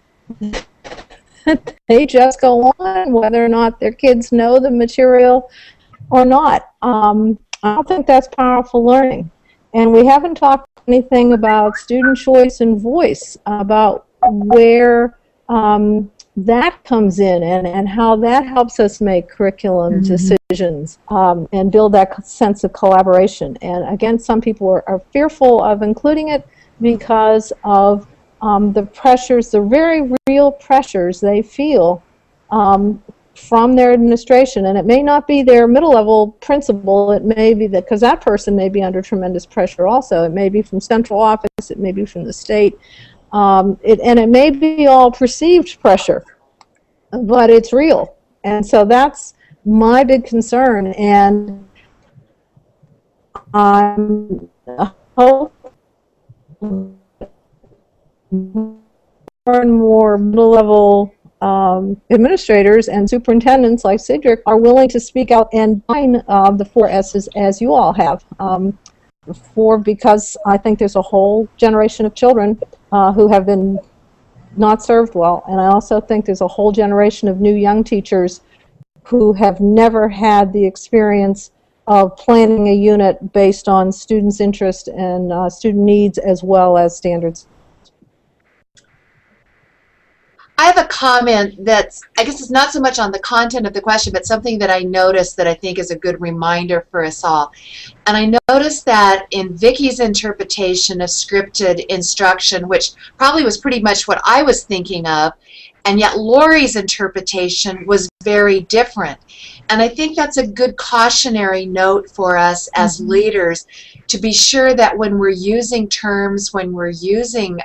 they just go on whether or not their kids know the material or not. I don't think that's powerful learning. And we haven't talked anything about student choice and voice, about where that comes in and how that helps us make curriculum decisions and build that sense of collaboration. And again, some people are fearful of including it because of the pressures, the very real pressures they feel from their administration, and it may not be their middle level principal, it may be that, because that person may be under tremendous pressure also. It may be from central office, it may be from the state, and it may be all perceived pressure, but it's real. And so that's my big concern, and I'm hoping more and more middle-level administrators and superintendents like Cedric are willing to speak out and define the 4 S's as you all have. Because I think there's a whole generation of children who have been not served well, and I also think there's a whole generation of new young teachers who have never had the experience of planning a unit based on students' interest and student needs as well as standards. I have a comment that's, I guess it's not so much on the content of the question, but something that I noticed that I think is a good reminder for us all. And I noticed that in Vicky's interpretation of scripted instruction, which probably was pretty much what I was thinking of, and yet Lori's interpretation was very different. And I think that's a good cautionary note for us as leaders, to be sure that when we're using terms, when we're using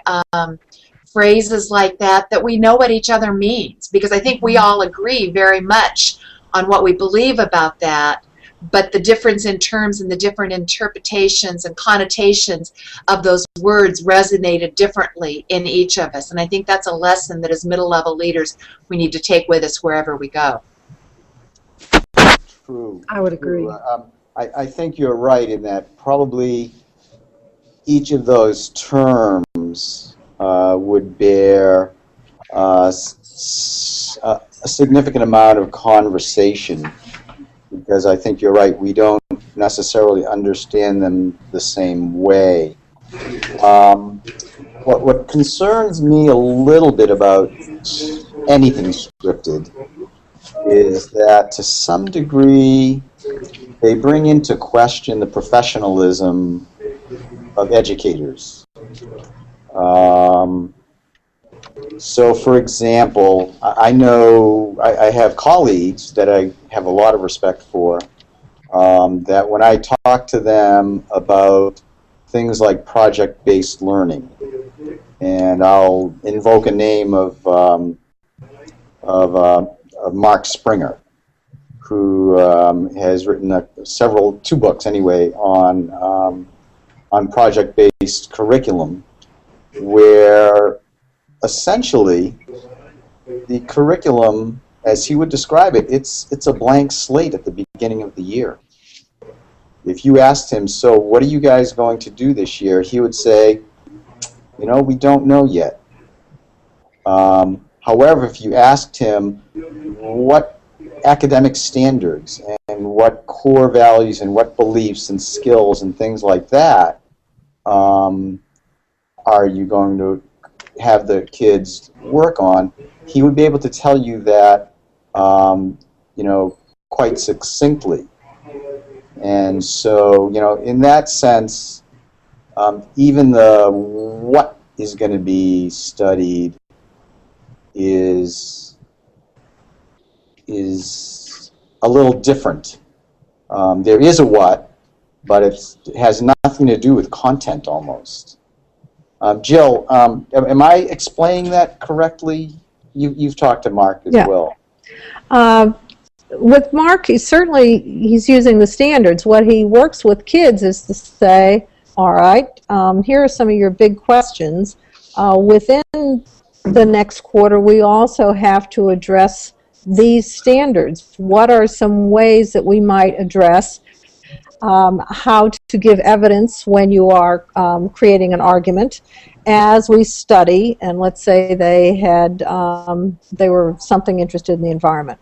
phrases like that, that we know what each other means, because I think we all agree very much on what we believe about that, but the difference in terms and the different interpretations and connotations of those words resonated differently in each of us. And I think that's a lesson that as middle-level leaders we need to take with us wherever we go. True. I would agree. I think you're right in that probably each of those terms would bear a significant amount of conversation, because I think you're right, we don't necessarily understand them the same way. What concerns me a little bit about anything scripted is that to some degree they bring into question the professionalism of educators. So, for example, I know I have colleagues that I have a lot of respect for, that when I talk to them about things like project-based learning, and I'll invoke a name of Mark Springer, who has written two books anyway on project-based curriculum, where essentially the curriculum, as he would describe it, it's a blank slate at the beginning of the year. If you asked him, so what are you guys going to do this year, he would say, you know, we don't know yet. However, if you asked him what academic standards and what core values and what beliefs and skills and things like that are you going to have the kids work on, he would be able to tell you that, you know, quite succinctly. And so, you know, in that sense, even the what is going to be studied is a little different. There is a what, but it has nothing to do with content almost. Jill, am I explaining that correctly? You've talked to Mark as well. With Mark, he's using the standards. What he works with kids is to say, all right, here are some of your big questions. Within the next quarter, we also have to address these standards. What are some ways that we might address how to give evidence when you are creating an argument as we study, and let's say they were something interested in the environment.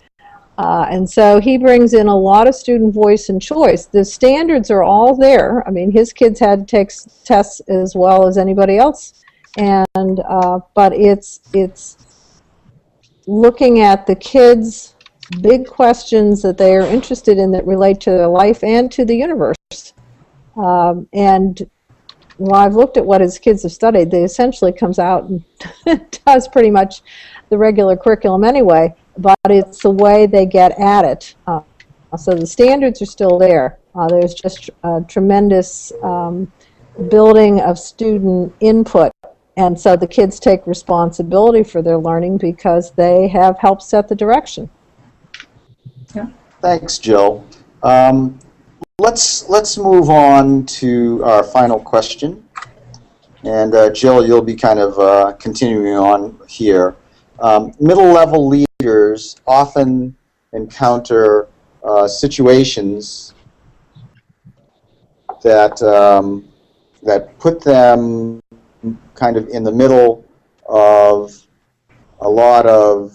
And so he brings in a lot of student voice and choice. The standards are all there. I mean, his kids had to take tests as well as anybody else, and but it's looking at the kids' big questions that they are interested in that relate to their life and to the universe. And well, I've looked at what his kids have studied. They essentially comes out and does pretty much the regular curriculum anyway. but it's the way they get at it. So the standards are still there. There's just tremendous building of student input, and so the kids take responsibility for their learning because they have helped set the direction. Yeah. Thanks, Jill. Let's move on to our final question. And Jill, you'll be kind of continuing on here. Middle-level leaders often encounter situations that that put them kind of in the middle of a lot of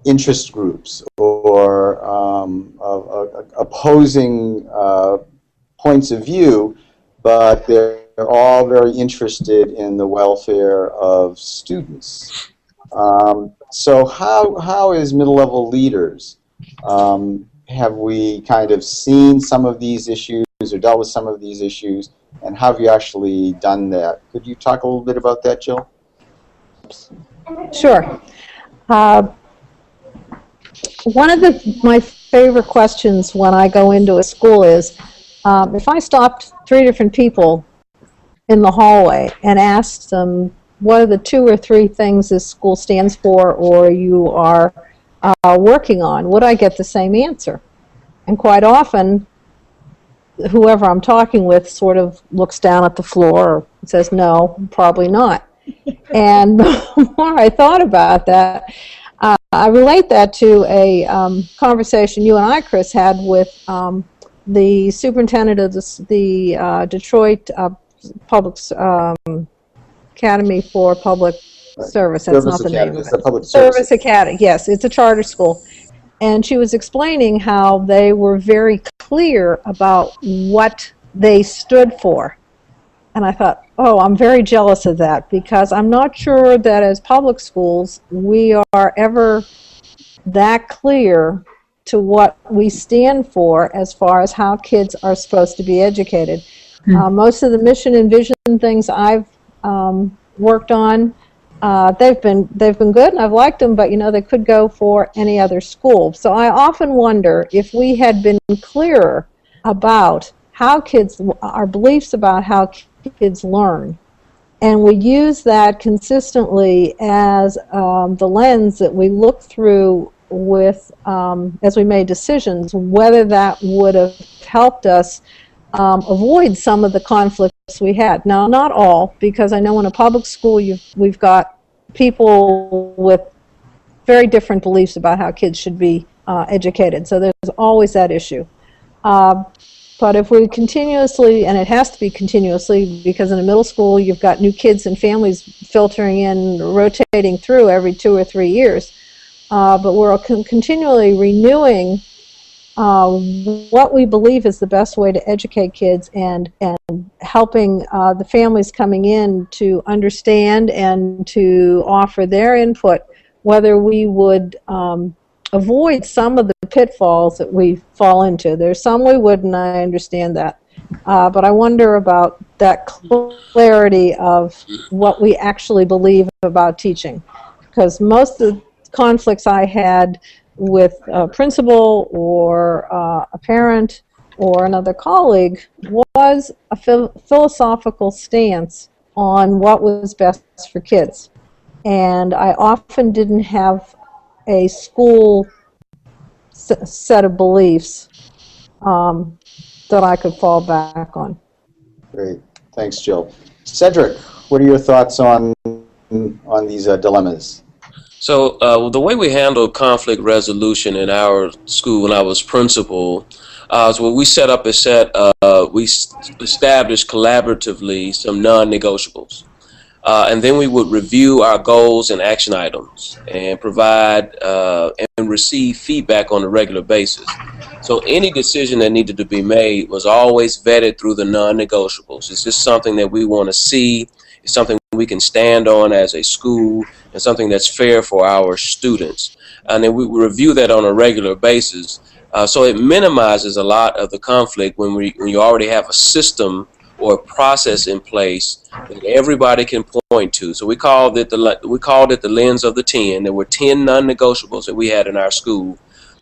interest groups or of opposing points of view, but they're all very interested in the welfare of students. So how is middle-level leaders? Have we kind of seen some of these issues or dealt with some of these issues, and how have you actually done that? Could you talk a little bit about that, Jill? Sure. One of my favorite questions when I go into a school is, if I stopped 3 different people in the hallway and asked them what are the 2 or 3 things this school stands for or you are working on, would I get the same answer? And quite often, whoever I'm talking with sort of looks down at the floor or says, no, probably not. And the more I thought about that, I relate that to a conversation you and I, Chris, had with the superintendent of the Detroit Public Academy for Public Service. That's not the name of it. Service Academy. Yes, it's a charter school. And she was explaining how they were very clear about what they stood for. And I thought, oh, I'm very jealous of that, because I'm not sure that as public schools we are ever that clear to what we stand for as far as how kids are supposed to be educated. Most of the mission and vision things I've worked on, they've been good and I've liked them, but you know, they could go for any other school. So I often wonder if we had been clearer about how kids, our beliefs about how kids learn, and we use that consistently as the lens that we look through with as we made decisions, whether that would have helped us avoid some of the conflicts we had. Now, not all, because I know in a public school we've got people with very different beliefs about how kids should be educated, so there's always that issue. But if we continuously, and it has to be continuously, because in a middle school you've got new kids and families filtering in, rotating through every 2 or 3 years, but we're continually renewing what we believe is the best way to educate kids, and helping the families coming in to understand and to offer their input, whether we would avoid some of the pitfalls that we fall into. There's some we wouldn't, I understand that. But I wonder about that clarity of what we actually believe about teaching. Because most of the conflicts I had with a principal or a parent or another colleague was a philosophical stance on what was best for kids. And I often didn't have a school set of beliefs that I could fall back on. Great. Thanks, Jill. Cedric, what are your thoughts on these dilemmas? So the way we handle conflict resolution in our school when I was principal is when we set up we established collaboratively some non-negotiables. And then we would review our goals and action items and provide and receive feedback on a regular basis. So any decision that needed to be made was always vetted through the non-negotiables. Is this something that we want to see? Is something we can stand on as a school, and something that's fair for our students? And then we review that on a regular basis. So it minimizes a lot of the conflict when you already have a system or a process in place that everybody can point to. So we called it the lens of the 10. There were 10 non-negotiables that we had in our school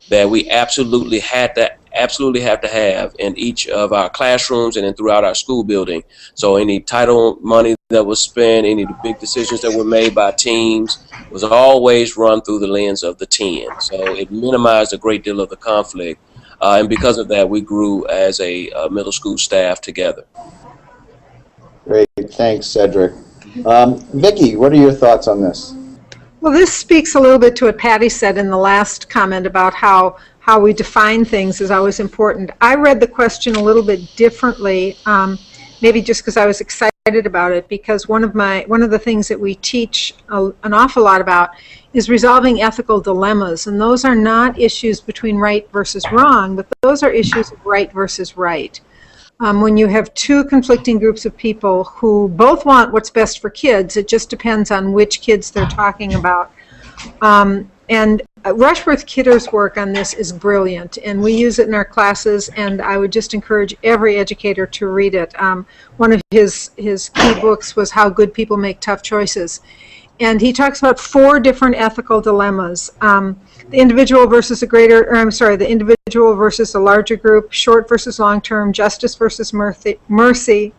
that we absolutely have to have in each of our classrooms and then throughout our school building. So any title money that was spent, any of the big decisions that were made by teams was always run through the lens of the 10. So it minimized a great deal of the conflict. And because of that, we grew as a middle school staff together. Great, thanks, Cedric. Vicki, what are your thoughts on this? Well, this speaks a little bit to what Patty said in the last comment about how we define things is always important. I read the question a little bit differently, maybe just because I was excited about it, because one of the things that we teach an awful lot about is resolving ethical dilemmas, and those are not issues between right versus wrong, but those are issues of right versus right. When you have two conflicting groups of people who both want what's best for kids, it just depends on which kids they're talking about. And Rushworth Kidder's work on this is brilliant, and we use it in our classes, and I would just encourage every educator to read it. One of his key books was How Good People Make Tough Choices. And he talks about 4 different ethical dilemmas. The individual versus the individual versus a larger group, short versus long term, justice versus mercy,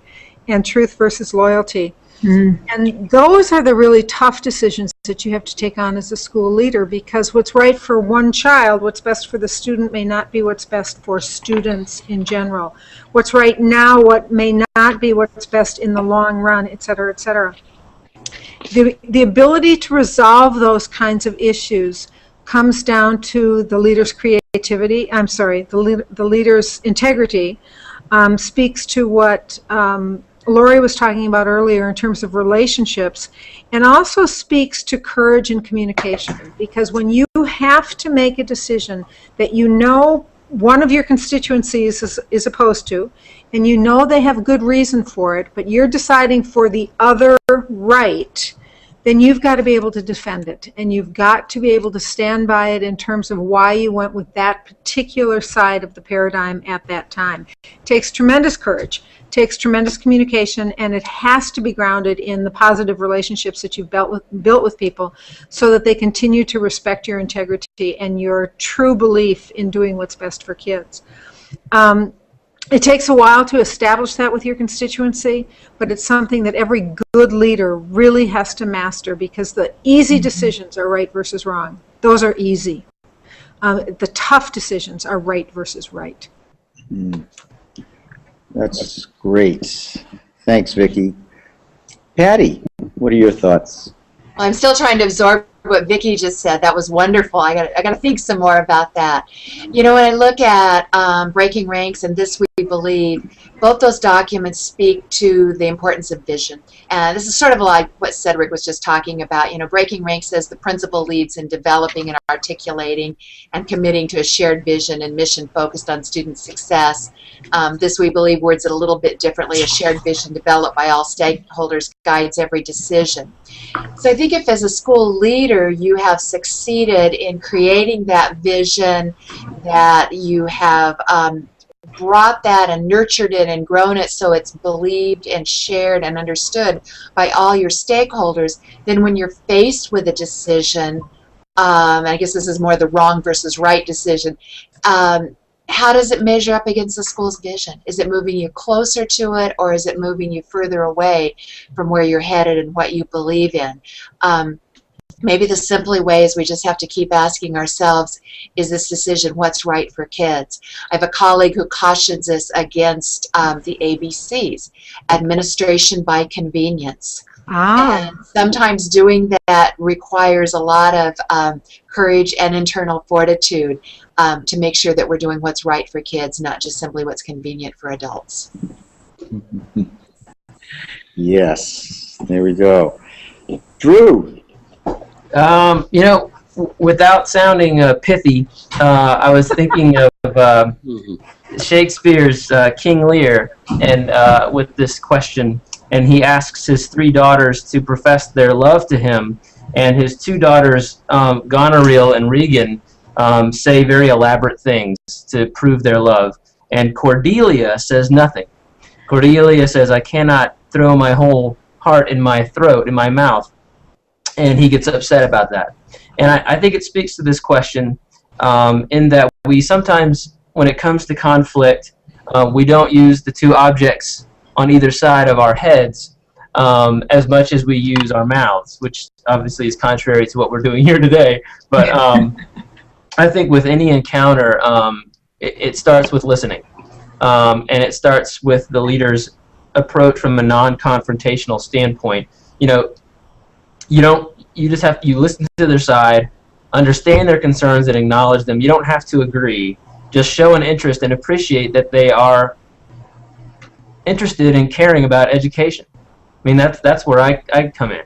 and truth versus loyalty. And those are the really tough decisions that you have to take on as a school leader, because what's right for one child, what's best for the student, may not be what's best for students in general. What's right now, what may not be what's best in the long run, et cetera, et cetera. The ability to resolve those kinds of issues comes down to the leader's creativity, the leader's integrity, speaks to what Lori was talking about earlier in terms of relationships, and also speaks to courage and communication, because when you have to make a decision that you know one of your constituencies is opposed to, and you know they have good reason for it, but you're deciding for the other right, then you've got to be able to defend it, and you've got to be able to stand by it in terms of why you went with that particular side of the paradigm at that time. It takes tremendous courage, takes tremendous communication, and it has to be grounded in the positive relationships that you've built with people, so that they continue to respect your integrity and your true belief in doing what's best for kids. It takes a while to establish that with your constituency, but it's something that every good leader really has to master, because the easy decisions are right versus wrong. Those are easy. The tough decisions are right versus right. That's great. Thanks, Vicki. Patty, what are your thoughts? Well, I'm still trying to absorb what Vicki just said. That was wonderful. I got to think some more about that. You know, when I look at Breaking Ranks and This We Believe, both those documents speak to the importance of vision. And this is sort of like what Cedric was just talking about. You know, Breaking Ranks says the principal leads in developing and articulating and committing to a shared vision and mission focused on student success. This We Believe words it a little bit differently. A shared vision developed by all stakeholders guides every decision. So I think if as a school leader you have succeeded in creating that vision, that you have brought that and nurtured it and grown it so it's believed and shared and understood by all your stakeholders, then when you're faced with a decision, I guess this is more the wrong versus right decision, how does it measure up against the school's vision? Is it moving you closer to it, or is it moving you further away from where you're headed and what you believe in? Maybe the simply way is we just have to keep asking ourselves, is this decision what's right for kids? I have a colleague who cautions us against the ABCs, administration by convenience. And sometimes doing that requires a lot of courage and internal fortitude to make sure that we're doing what's right for kids, not just simply what's convenient for adults. Yes, there we go. Drew. You know, without sounding pithy, I was thinking of Shakespeare's King Lear, and with this question, and he asks his 3 daughters to profess their love to him, and his 2 daughters, Goneril and Regan, say very elaborate things to prove their love, and Cordelia says nothing. Cordelia says, I cannot throw my whole heart in my throat, in my mouth. And he gets upset about that. And I think it speaks to this question in that we sometimes, when it comes to conflict, we don't use the two objects on either side of our heads as much as we use our mouths, which obviously is contrary to what we're doing here today. But I think with any encounter, it starts with listening. And it starts with the leader's approach from a non-confrontational standpoint. You just have to listen to their side, understand their concerns and acknowledge them. You don't have to agree. Just show an interest and appreciate that they are interested in caring about education. I mean, that's where I come in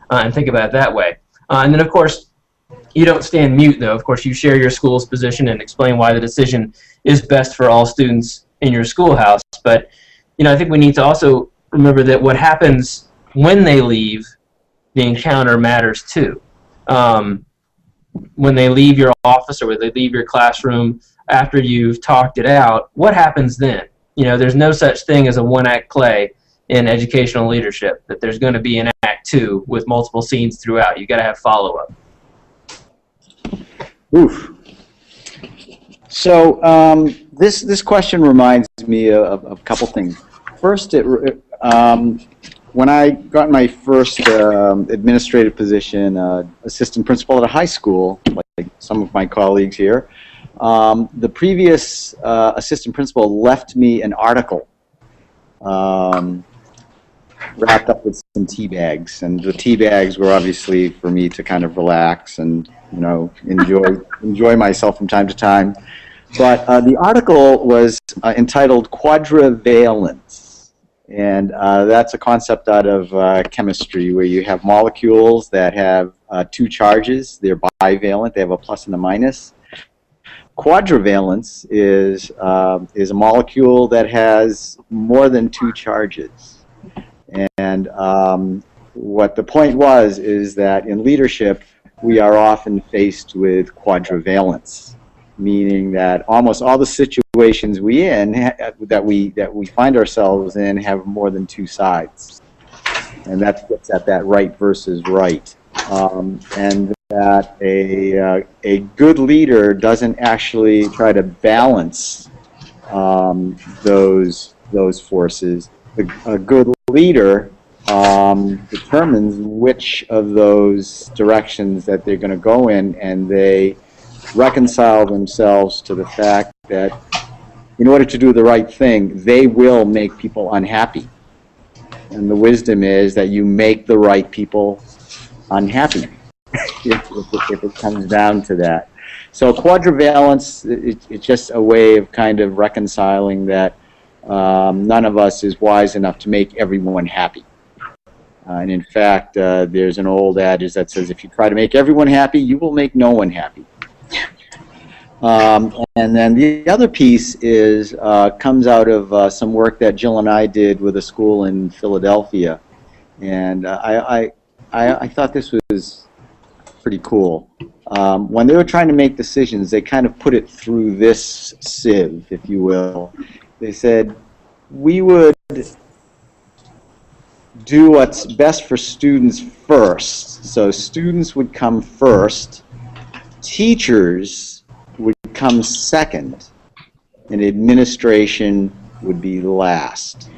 and think about it that way. And then, of course, you don't stand mute, though. Of course, you share your school's position and explain why the decision is best for all students in your schoolhouse. But, I think we need to also remember that what happens when they leave the encounter matters, too. When they leave your office or when they leave your classroom after you've talked it out, what happens then? There's no such thing as a one-act play in educational leadership, that there's going to be an act 2 with multiple scenes throughout. You got to have follow-up. Oof. So this question reminds me of a couple things. First, when I got my first administrative position, assistant principal at a high school, like some of my colleagues here, the previous assistant principal left me an article wrapped up with some tea bags, and the tea bags were obviously for me to kind of relax and enjoy myself from time to time. But the article was entitled Quadrivalence, and that's a concept out of chemistry where you have molecules that have 2 charges. They're bivalent. They have a plus and a minus. Quadrivalence is a molecule that has more than 2 charges. And what the point was is that in leadership, we are often faced with quadrivalence, meaning that almost all the situations that we find ourselves in have more than 2 sides, and that gets at that right versus right, and that a good leader doesn't actually try to balance those forces. A good leader determines which of those directions that they're going to go in, and they reconcile themselves to the fact that in order to do the right thing, they will make people unhappy. And the wisdom is that you make the right people unhappy if it comes down to that. So quadrivalence, it's just a way of kind of reconciling that none of us is wise enough to make everyone happy. And in fact, there's an old adage that says, if you try to make everyone happy, you will make no one happy. And then the other piece is comes out of some work that Jill and I did with a school in Philadelphia. And I thought this was pretty cool. When they were trying to make decisions, they kind of put it through this sieve, if you will. They said, we would do what's best for students first. So students would come first, teachers would come second, and administration would be last.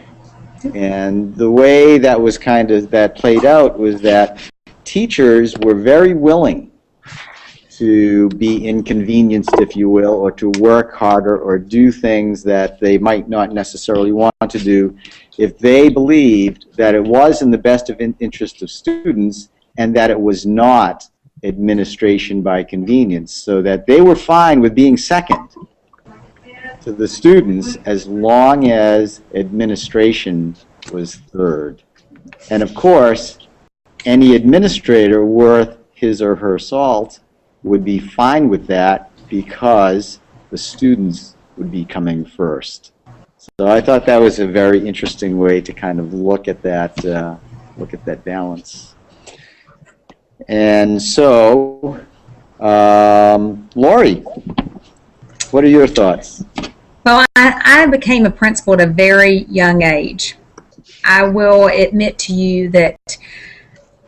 And the way that was that played out was that teachers were very willing to be inconvenienced, if you will, or to work harder or do things that they might not necessarily want to do if they believed that it was in the best interest of students and that it was not administration by convenience, so that they were fine with being second to the students as long as administration was third. And of course, any administrator worth his or her salt would be fine with that because the students would be coming first. So I thought that was a very interesting way to kind of look at that balance. And so, Lori, what are your thoughts? Well, I became a principal at a very young age. I will admit to you that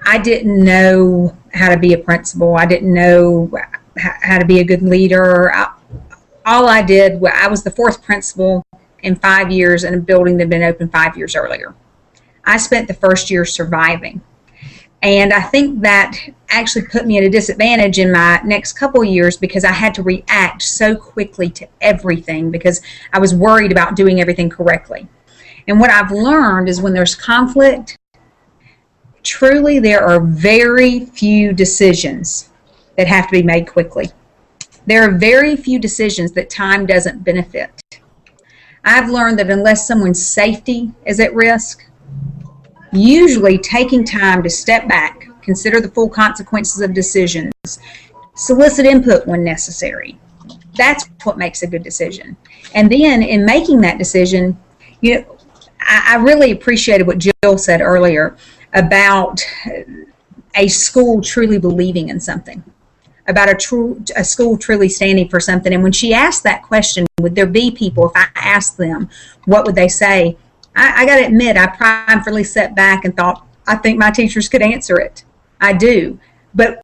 I didn't know how to be a principal. I didn't know how to be a good leader. All I did, I was the fourth principal in 5 years in a building that had been open 5 years earlier. I spent the first year surviving. And I think that actually put me at a disadvantage in my next couple of years because I had to react so quickly to everything because I was worried about doing everything correctly. And what I've learned is when there's conflict, truly there are very few decisions that have to be made quickly. There are very few decisions that time doesn't benefit. I've learned that unless someone's safety is at risk, usually taking time to step back, consider the full consequences of decisions, solicit input when necessary, that's what makes a good decision. And then in making that decision, I really appreciated what Jill said earlier about a school truly believing in something, about a school truly standing for something. And when she asked that question, would there be people, if I asked them, what would they say? I got to admit, I pridefully sat back and thought, I think my teachers could answer it. I do. But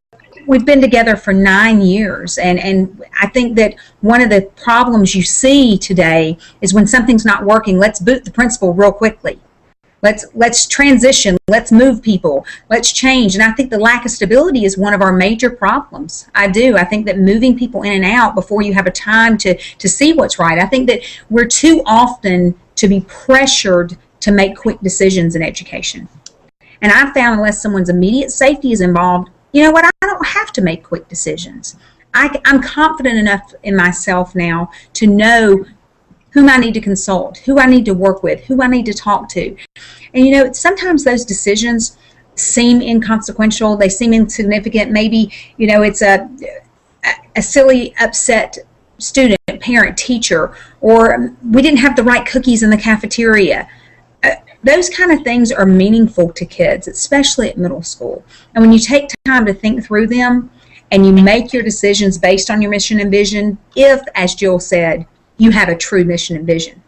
we've been together for 9 years, and I think that one of the problems you see today is when something's not working, let's boot the principal real quickly. Let's transition, let's move people, let's change. And I think the lack of stability is one of our major problems. I do. I think that moving people in and out before you have a time to see what's right. I think that we're too often to be pressured to make quick decisions in education. And I've found unless someone's immediate safety is involved, you know what, I don't have to make quick decisions. I'm confident enough in myself now to know whom I need to consult, who I need to work with, who I need to talk to. And sometimes those decisions seem inconsequential, they seem insignificant. Maybe, it's a silly, upset student, parent, teacher, or we didn't have the right cookies in the cafeteria. Those kind of things are meaningful to kids, especially at middle school. And when you take time to think through them and you make your decisions based on your mission and vision, if, as Jill said, you have a true mission and vision,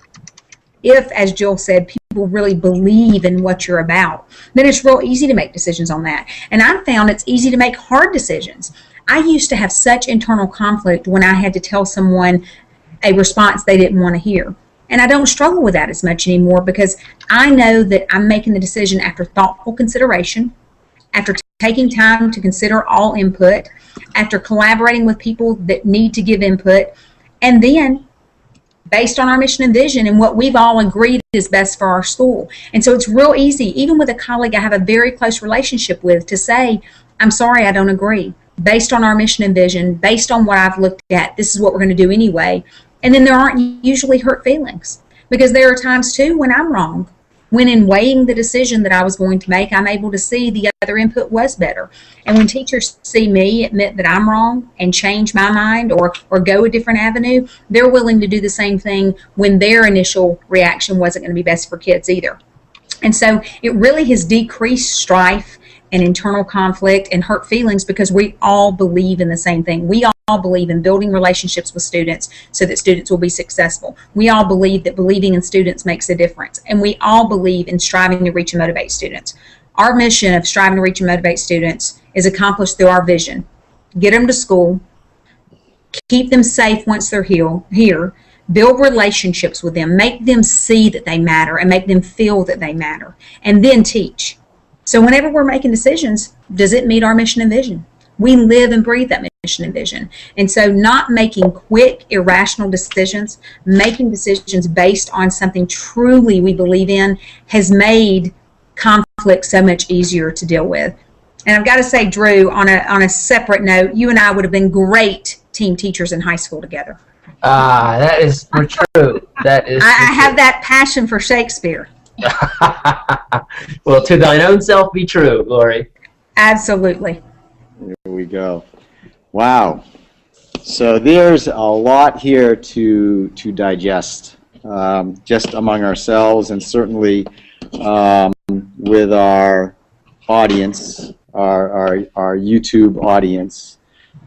if, as Jill said, people really believe in what you're about, then it's real easy to make decisions on that. And I've found it's easy to make hard decisions. I used to have such internal conflict when I had to tell someone a response they didn't want to hear. And I don't struggle with that as much anymore because I know that I'm making the decision after thoughtful consideration, after taking time to consider all input, after collaborating with people that need to give input, and then based on our mission and vision and what we've all agreed is best for our school. And so it's real easy, even with a colleague I have a very close relationship with, to say, I'm sorry, I don't agree. Based on our mission and vision, based on what I've looked at, this is what we're going to do anyway. And then there aren't usually hurt feelings, because there are times too when I'm wrong. When in weighing the decision that I was going to make, I'm able to see the other input was better. And when teachers see me admit that I'm wrong and change my mind or go a different avenue, they're willing to do the same thing when their initial reaction wasn't going to be best for kids either. And so it really has decreased strife and internal conflict and hurt feelings because we all believe in the same thing. We all believe in building relationships with students so that students will be successful. We all believe that believing in students makes a difference. And we all believe in striving to reach and motivate students. Our mission of striving to reach and motivate students is accomplished through our vision. Get them to school, keep them safe once they're here, build relationships with them, make them see that they matter and make them feel that they matter, and then teach. So whenever we're making decisions, does it meet our mission and vision? We live and breathe that mission and vision. And so not making quick, irrational decisions, making decisions based on something truly we believe in has made conflict so much easier to deal with. And I've got to say, Drew, on a separate note, you and I would have been great team teachers in high school together. That is for true. That is. I have that passion for Shakespeare. Well, to thine own self be true, Lori. Absolutely. There we go. Wow. So there's a lot here to digest, just among ourselves and certainly with our audience, our YouTube audience.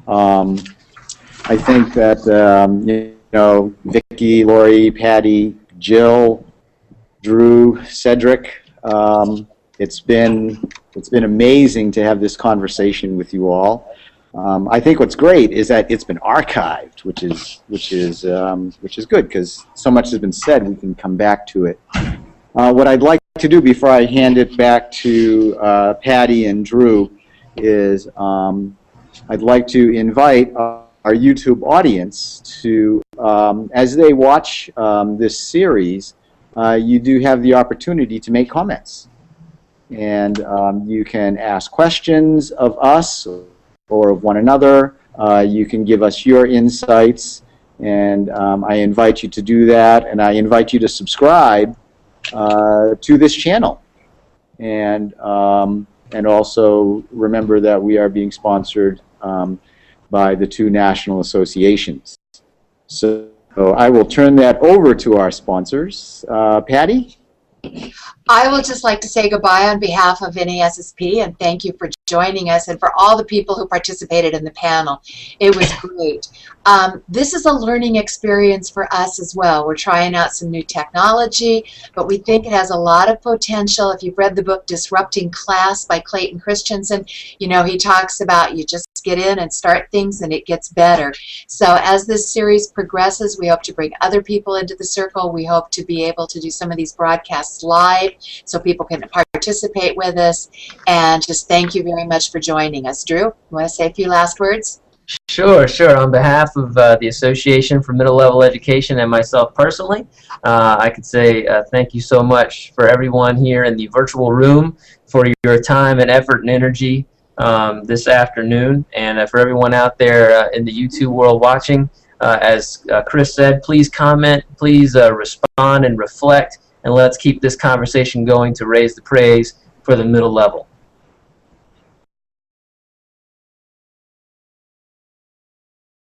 I think that Vic Vicki, Lori, Patty, Jill, Drew, Cedric. It's been amazing to have this conversation with you all. I think what's great is that it's been archived, which is good because so much has been said. We can come back to it. What I'd like to do before I hand it back to Patty and Drew is I'd like to invite our YouTube audience to, as they watch this series, you do have the opportunity to make comments. And you can ask questions of us or of one another. You can give us your insights, and I invite you to do that, and I invite you to subscribe to this channel. And also remember that we are being sponsored by the 2 national associations. So I will turn that over to our sponsors. Patty? I would just like to say goodbye on behalf of NASSP and thank you for joining us and for all the people who participated in the panel. It was great. This is a learning experience for us as well. We're trying out some new technology, but we think it has a lot of potential. If you've read the book Disrupting Class by Clayton Christensen, you know he talks about you just get in and start things and it gets better. So as this series progresses, we hope to bring other people into the circle. We hope to be able to do some of these broadcasts live so people can participate with us. And just thank you very much for joining us. Drew, you want to say a few last words? Sure. On behalf of the Association for Middle Level Education and myself personally, I could say thank you so much for everyone here in the virtual room for your time and effort and energy this afternoon, and for everyone out there in the YouTube world watching. As Chris said, please comment, please respond and reflect, and let's keep this conversation going to raise the praise for the middle level.